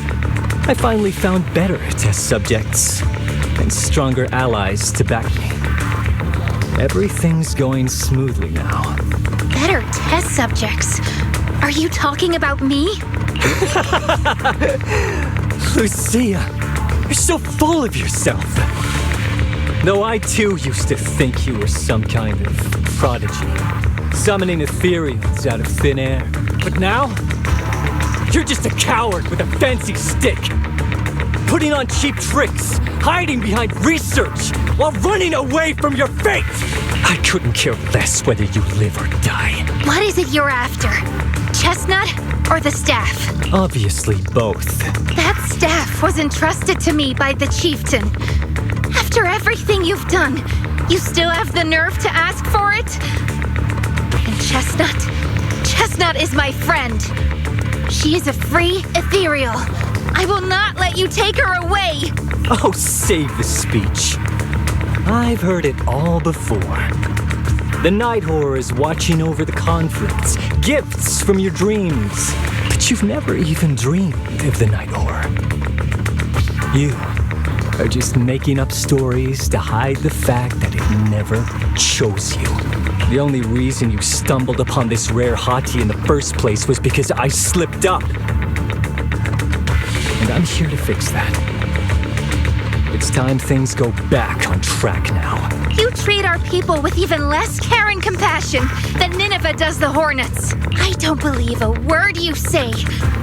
I finally found better test subjects and stronger allies to back me. Everything's going smoothly now. Better test subjects? Are you talking about me? Lucia, you're so full of yourself. Though I too used to think you were some kind of prodigy, summoning ethereals out of thin air. But now, you're just a coward with a fancy stick, putting on cheap tricks, hiding behind research, while running away from your fate! I couldn't care less whether you live or die. What is it you're after? Chestnut or the staff? Obviously both. That staff was entrusted to me by the chieftain. After everything you've done, you still have the nerve to ask for it? And Chestnut is my friend. She is a free ethereal. I will not let you take her away. Oh, save the speech. I've heard it all before. The Night Horror is watching over the conflicts, gifts from your dreams. But you've never even dreamed of the Night Horror. You are just making up stories to hide the fact that it never chose you. The only reason you stumbled upon this rare hottie in the first place was because I slipped up. And I'm here to fix that. It's time things go back on track now. You treat our people with even less care and compassion than Nineveh does the Hornets. I don't believe a word you say,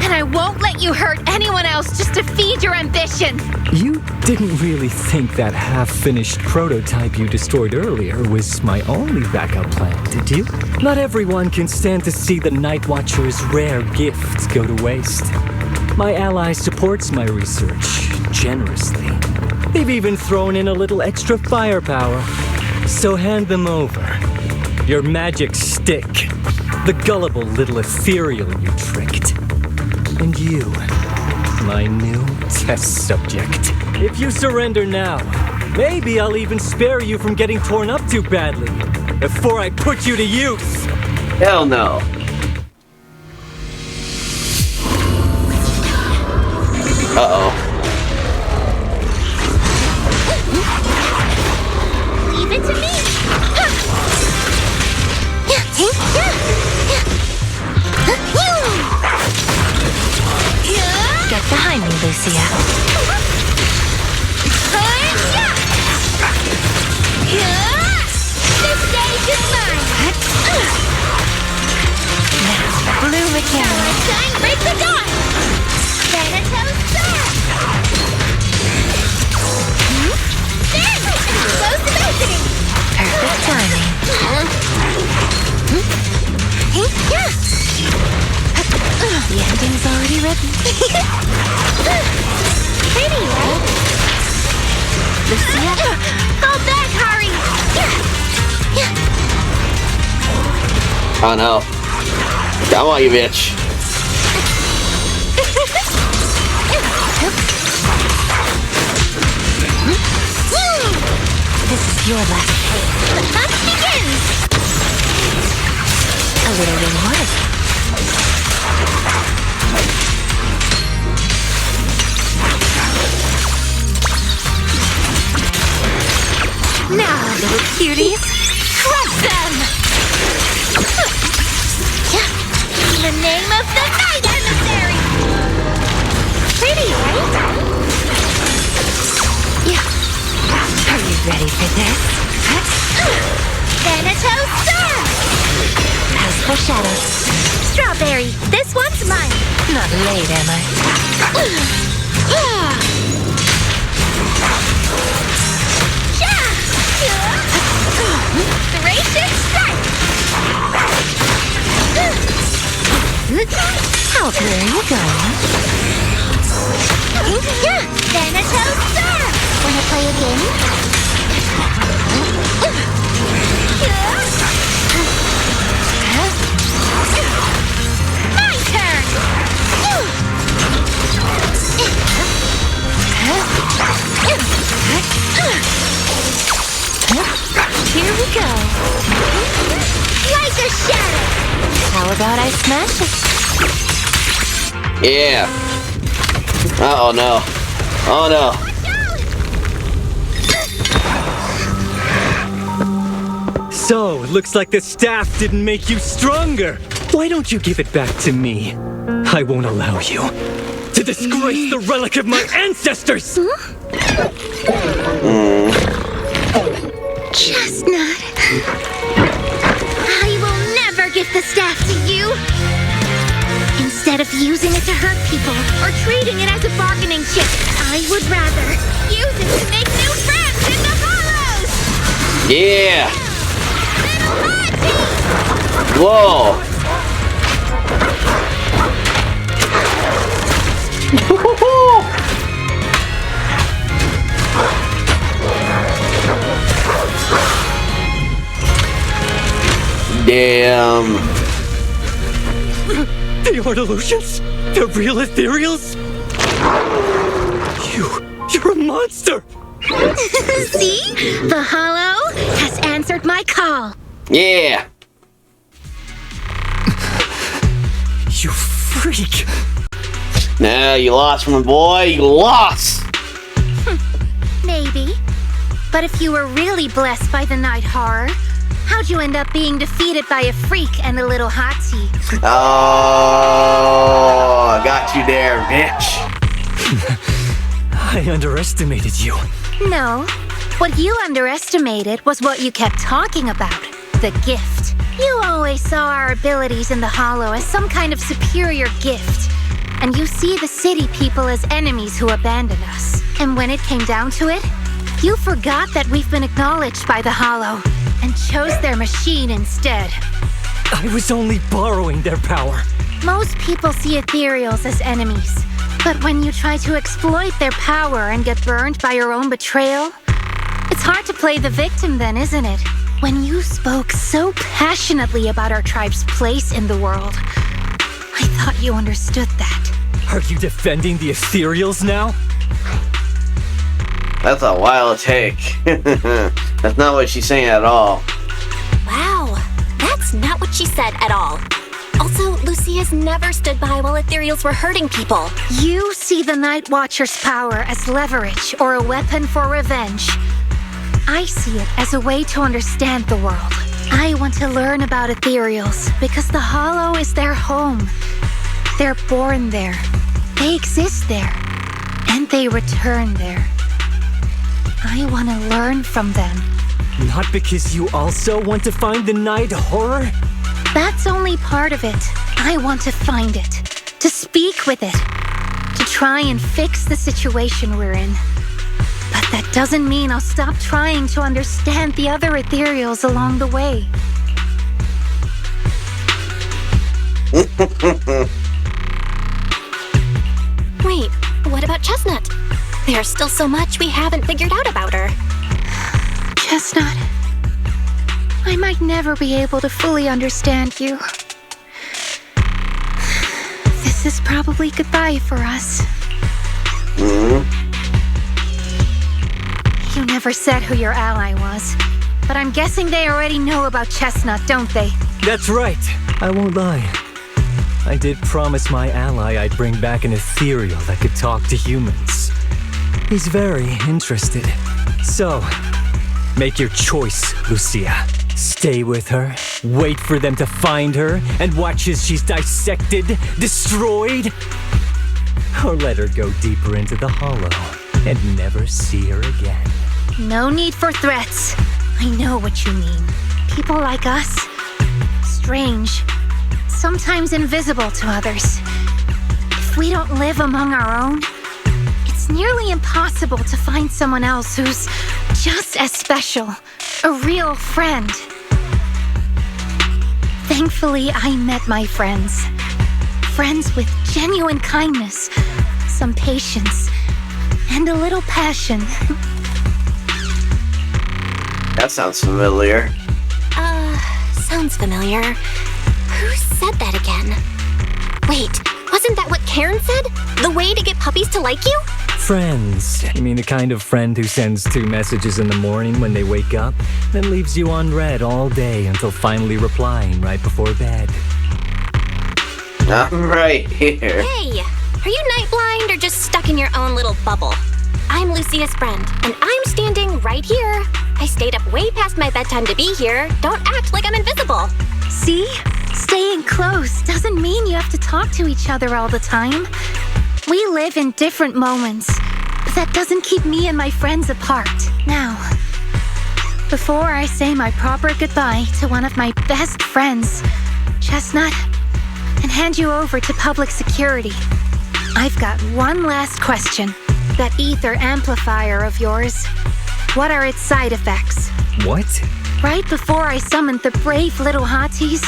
and I won't let you hurt anyone else just to feed your ambition. You didn't really think that half-finished prototype you destroyed earlier was my only backup plan, did you? Not everyone can stand to see the Night Watcher's rare gift go to waste. My ally supports my research generously. They've even thrown in a little extra firepower. So hand them over. Your magic stick. The gullible little ethereal you tricked. And you, my new test subject. If you surrender now, maybe I'll even spare you from getting torn up too badly before I put you to use. Hell no. Uh-oh. Leave it to me. Get behind me, Lucia. This stage is mine. Now, blue mechanic. Time, break the dawn. Thanatos Star. Explosive opening. Perfect timing. The ending's already written. Pretty, right? Lucia? Fall back, Hari. Oh no. Come on, you bitch. This is your last taste. The hunt begins. A little reward. Now, little cuties, crush them! In the name of the night emissary. Pretty, right? Are you ready for this? Thanatos Star. As for shadows, Strawberry, this one's mine. not late, am I? Gracious strike! How clear are you going? Thanatos Star! Wanna play a game? about I smash it? Yeah. Oh no. Oh no. So, looks like the staff didn't make you stronger. Why don't you give it back to me? I won't allow you to disgrace the relic of my ancestors! Chestnut. I will never give the staff to you. Instead of using it to hurt people or treating it as a bargaining chip, I would rather use it to make new friends in the hollows. Yeah. Whoa. Damn. They are the Lucians? The real ethereals? You're a monster! See? The hollow has answered my call. Yeah. You freak! Nah, you lost, my boy. You lost. Maybe. But if you were really blessed by the night horror, how'd you end up being defeated by a freak and a little hottie? Oh, I got you there, bitch. I underestimated you. No. What you underestimated was what you kept talking about. The gift. You always saw our abilities in the hollow as some kind of superior gift. And you see the city people as enemies who abandon us. And when it came down to it, you forgot that we've been acknowledged by the hollow and chose their machine instead. I was only borrowing their power. Most people see ethereals as enemies. But when you try to exploit their power and get burned by your own betrayal, it's hard to play the victim then, isn't it? When you spoke so passionately about our tribe's place in the world, I thought you understood that. Are you defending the ethereals now? That's a wild take. That's not what she's saying at all. Wow, that's not what she said at all. Also, Lucia's never stood by while ethereals were hurting people. You see the Night Watcher's power as leverage or a weapon for revenge. I see it as a way to understand the world. I want to learn about ethereals because the hollow is their home. They're born there. They exist there. And they return there. I want to learn from them. Not because you also want to find the night horror? That's only part of it. I want to find it, to speak with it, to try and fix the situation we're in. But that doesn't mean I'll stop trying to understand the other ethereals along the way. Wait, what about Chestnut? There's still so much we haven't figured out about her. Chestnut, I might never be able to fully understand you. This is probably goodbye for us. You never said who your ally was, but I'm guessing they already know about Chestnut, don't they? That's right. I won't lie. I did promise my ally I'd bring back an ethereal that could talk to humans. He's very interested. So, make your choice, Lucia. Stay with her, wait for them to find her, and watch as she's dissected, destroyed. Or let her go deeper into the hollow and never see her again. No need for threats. I know what you mean. People like us, strange, sometimes invisible to others. If we don't live among our own, it's nearly impossible to find someone else who's just as special, a real friend. Thankfully, I met my friends. Friends with genuine kindness, some patience, and a little passion. That sounds familiar. Sounds familiar. Who said that again? Wait, wasn't that what Karen said? The way to get puppies to like you? Friends. You mean the kind of friend who sends 2 messages in the morning when they wake up, then leaves you unread all day until finally replying right before bed. I'm right here. Hey, are you night blind or just stuck in your own little bubble? I'm Lucia's friend, and I'm standing right here. I stayed up way past my bedtime to be here. Don't act like I'm invisible. See? Staying close doesn't mean you have to talk to each other all the time. We live in different moments, but that doesn't keep me and my friends apart. Now, before I say my proper goodbye to one of my best friends, Chestnut, and hand you over to public security, I've got one last question. That ether amplifier of yours, what are its side effects? What? Right before I summoned the brave little hotties,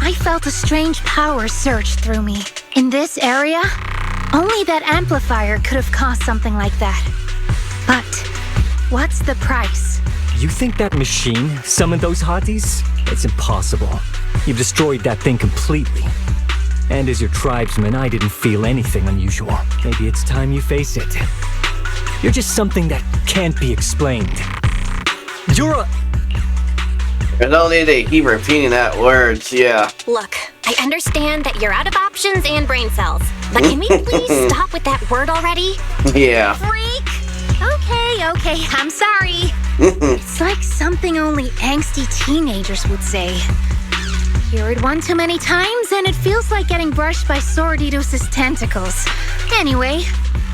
I felt a strange power surge through me. In this area, only that amplifier could have caused something like that. But what's the price? You think that machine summoned those hotties? It's impossible. You've destroyed that thing completely. And as your tribesman, I didn't feel anything unusual. Maybe it's time you face it. You're just something that can't be explained. You're a... I don't need to keep repeating that words, yeah. Look, I understand that you're out of options and brain cells, but can we please stop with that word already? Yeah. Freak! Okay, I'm sorry. It's like something only angsty teenagers would say. Hear it one too many times and it feels like getting brushed by Sordidus's tentacles. Anyway,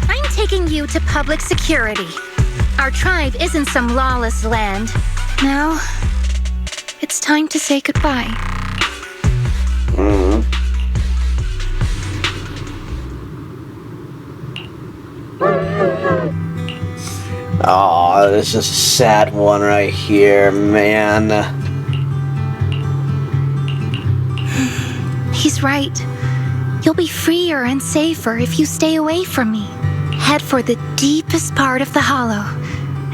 I'm taking you to public security. Our tribe isn't some lawless land. Now, it's time to say goodbye. Oh, this is a sad one right here, man. He's right. You'll be freer and safer if you stay away from me. Head for the deepest part of the hollow,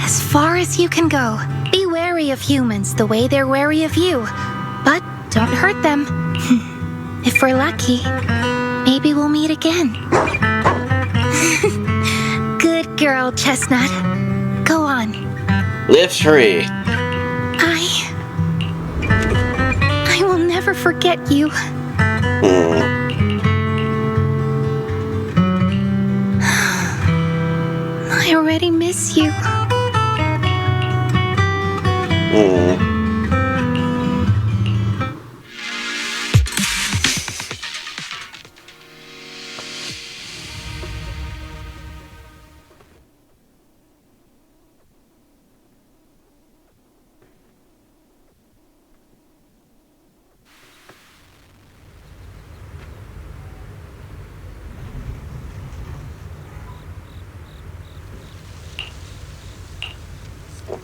as far as you can go. Be wary of humans the way they're wary of you, but don't hurt them. If we're lucky, maybe we'll meet again. Good girl, Chestnut. Go on. Live free. I will never forget you. I already miss you.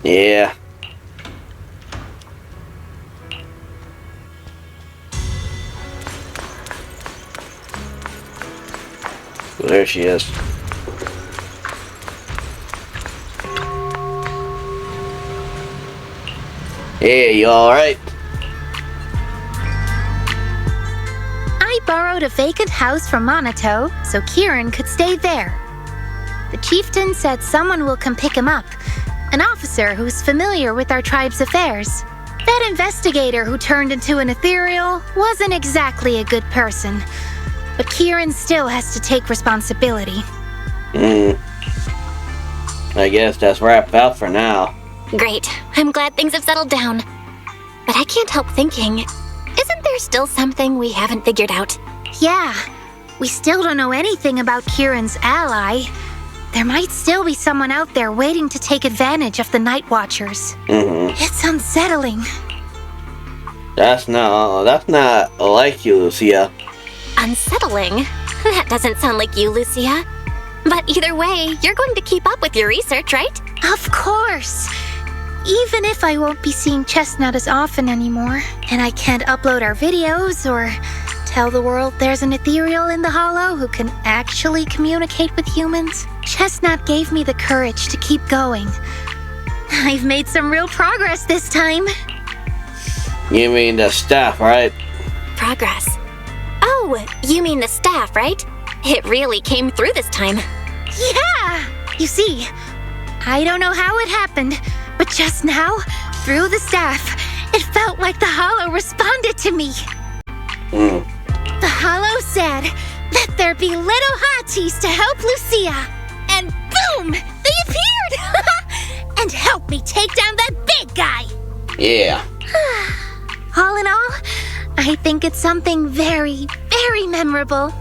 Yeah. There she is. Hey, you alright? I borrowed a vacant house from Monato so Kieran could stay there. The chieftain said someone will come pick him up, an officer who's familiar with our tribe's affairs. That investigator who turned into an ethereal wasn't exactly a good person, but Kieran still has to take responsibility. I guess that's wrapped out for now. Great. I'm glad things have settled down. But I can't help thinking, isn't there still something we haven't figured out? Yeah, we still don't know anything about Kieran's ally. There might still be someone out there waiting to take advantage of the Night Watchers. It's unsettling. That's not like you, Lucia. Unsettling? That doesn't sound like you, Lucia. But either way, you're going to keep up with your research, right? Of course. Even if I won't be seeing Chestnut as often anymore, and I can't upload our videos or tell the world there's an ethereal in the hollow who can actually communicate with humans, Chestnut gave me the courage to keep going. I've made some real progress this time. You mean the staff, right? Progress. Oh, you mean the staff, right? It really came through this time. Yeah! You see, I don't know how it happened, but just now, through the staff, it felt like the hollow responded to me. The Hollow said, "Let there be little hotties to help Lucia." And boom! They appeared! And helped me take down that big guy! Yeah. All in all, I think it's something very, very memorable.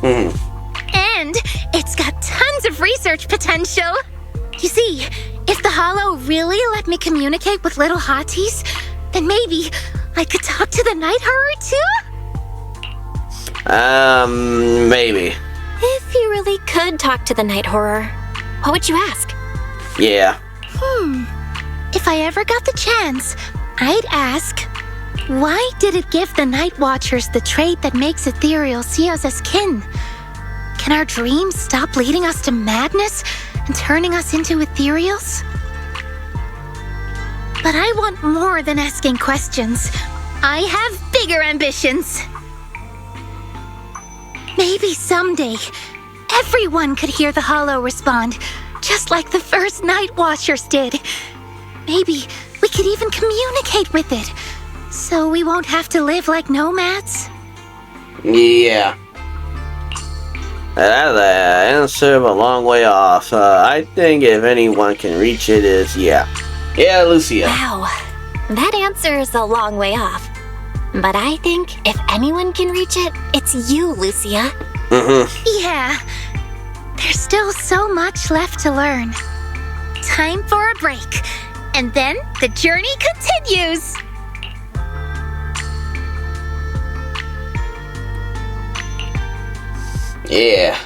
And it's got tons of research potential. You see, if the Hollow really let me communicate with little hotties, then maybe I could talk to the night horror too? Maybe. If you really could talk to the night horror, what would you ask? Yeah. If I ever got the chance, I'd ask, why did it give the Night Watchers the trait that makes Ethereal see us as kin? Can our dreams stop leading us to madness and turning us into Ethereals? But I want more than asking questions. I have bigger ambitions. Maybe someday, everyone could hear the Hollow respond, just like the first Night Watchers did. Maybe we could even communicate with it, so we won't have to live like nomads. Yeah. That's an answer a long way off. I think if anyone can reach it is, yeah. Yeah, Lucia. Wow, that answer is a long way off. But I think if anyone can reach it, it's you, Lucia. Yeah, there's still so much left to learn. Time for a break, and then the journey continues. Yeah.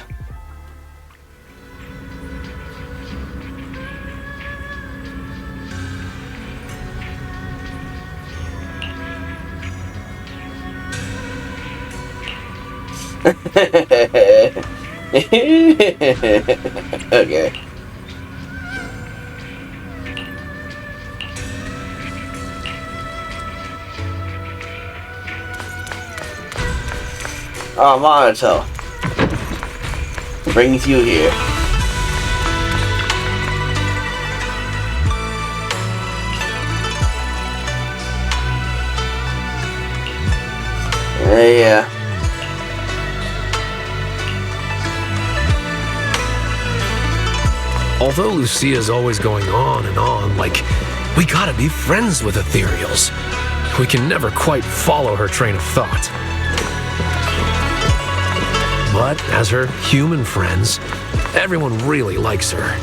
Okay. Oh, Monato brings you here. Yeah. Although Lucia's always going on and on, like, we gotta be friends with Ethereals, we can never quite follow her train of thought. But as her human friends, everyone really likes her.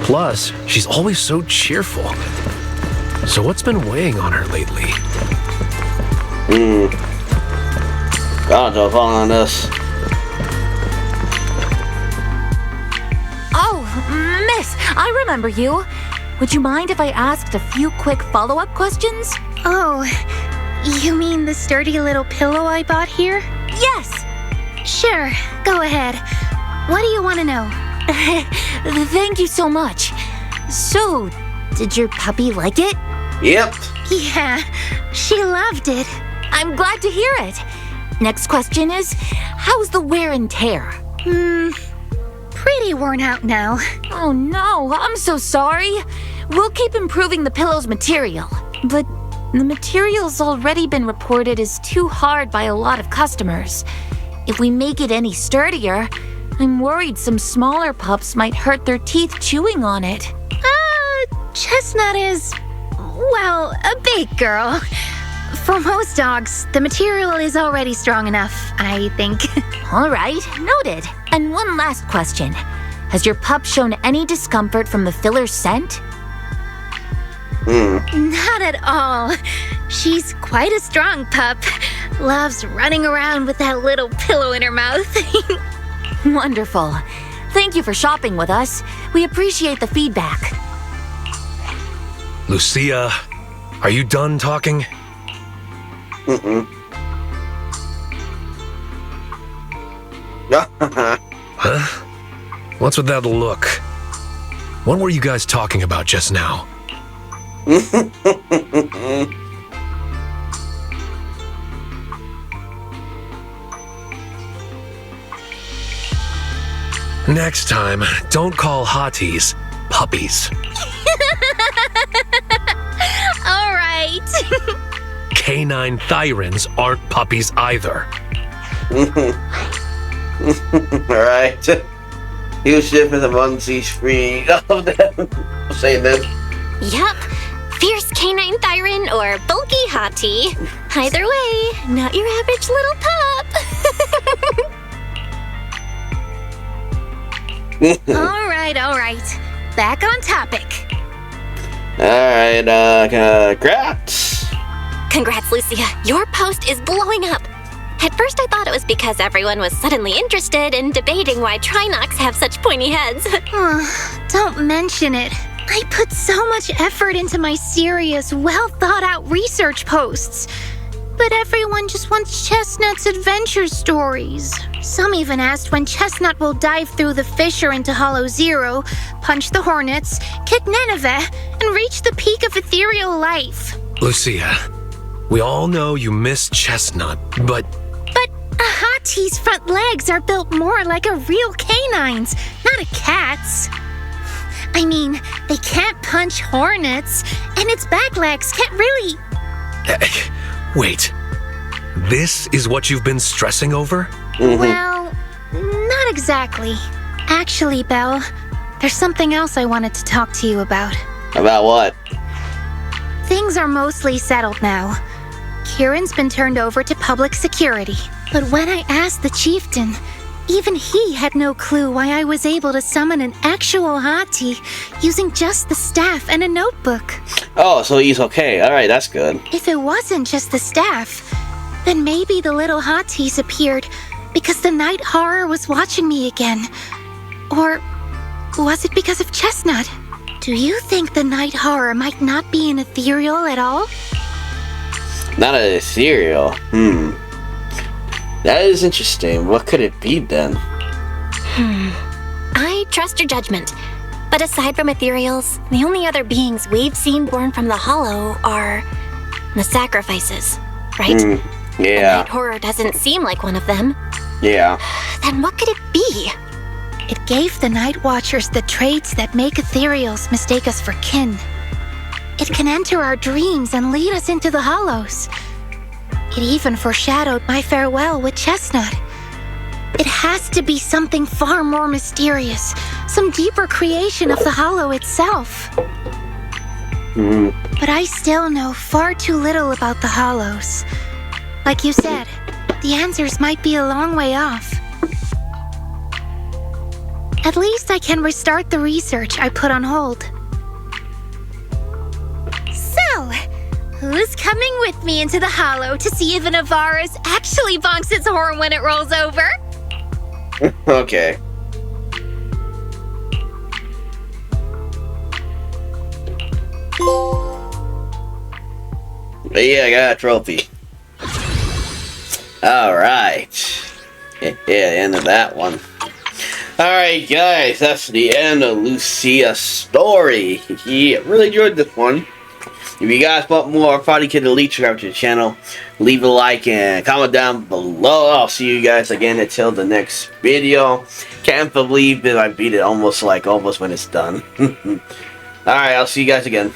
Plus, she's always so cheerful. So what's been weighing on her lately? I'll jump on this. Oh, miss, I remember you. Would you mind if I asked a few quick follow-up questions? Oh, you mean the sturdy little pillow I bought here? Yes. Sure, go ahead. What do you want to know? Thank you so much. So, did your puppy like it? Yep. Yeah, she loved it. I'm glad to hear it. Next question is, how's the wear and tear? Pretty worn out now. Oh no, I'm so sorry. We'll keep improving the pillow's material. But the material's already been reported as too hard by a lot of customers. If we make it any sturdier, I'm worried some smaller pups might hurt their teeth chewing on it. Chestnut is, well, a big girl. For most dogs, the material is already strong enough, I think. All right, noted. And one last question. Has your pup shown any discomfort from the filler's scent? Not at all. She's quite a strong pup. Loves running around with that little pillow in her mouth. Wonderful. Thank you for shopping with us. We appreciate the feedback. Lucia, are you done talking? Huh? What's with that look? What were you guys talking about just now? Next time, don't call hotties puppies. All right. canine thyrins aren't puppies either. Alright. Huge difference among these three of them. I'll say this. Yup. Fierce canine thyrin or bulky hottie. Either way, not your average little pup. All right. Back on topic. Alright, congrats. Congrats, Lucia. Your post is blowing up. At first, I thought it was because everyone was suddenly interested in debating why Trinocs have such pointy heads. Don't mention it. I put so much effort into my serious, well-thought-out research posts. But everyone just wants Chestnut's adventure stories. Some even asked when Chestnut will dive through the fissure into Hollow Zero, punch the hornets, kick Nineveh, and reach the peak of ethereal life. Lucia, we all know you miss Chestnut, but But a hottie's front legs are built more like a real canine's, not a cat's. I mean, they can't punch hornets, and its back legs can't really... wait. This is what you've been stressing over? Well, not exactly. Actually, Belle, there's something else I wanted to talk to you about. About what? Things are mostly settled now. Kieran's been turned over to public security. But when I asked the chieftain, even he had no clue why I was able to summon an actual hottie using just the staff and a notebook. Oh, so he's okay. Alright, that's good. If it wasn't just the staff, then maybe the little hotties appeared because the night horror was watching me again. Or was it because of Chestnut? Do you think the night horror might not be an ethereal at all? Not an ethereal. That is interesting. What could it be then? I trust your judgment. But aside from ethereals, the only other beings we've seen born from the Hollow are the sacrifices, right? Yeah. Night horror doesn't seem like one of them. Yeah. Then what could it be? It gave the Night Watchers the traits that make ethereals mistake us for kin. It can enter our dreams and lead us into the Hollows. It even foreshadowed my farewell with Chestnut. It has to be something far more mysterious, some deeper creation of the Hollow itself. But I still know far too little about the Hollows. Like you said, the answers might be a long way off. At least I can restart the research I put on hold. So, who's coming with me into the Hollow to see if an Avaris actually bonks its horn when it rolls over? Okay. But yeah, I got a trophy. Alright. Yeah, the end of that one. Alright guys, that's the end of Lucia's story. Yeah, really enjoyed this one. If you guys want more PartyKidElite, check out your channel. Leave a like and comment down below. I'll see you guys again until the next video. Can't believe that I beat it almost when it's done. Alright, I'll see you guys again.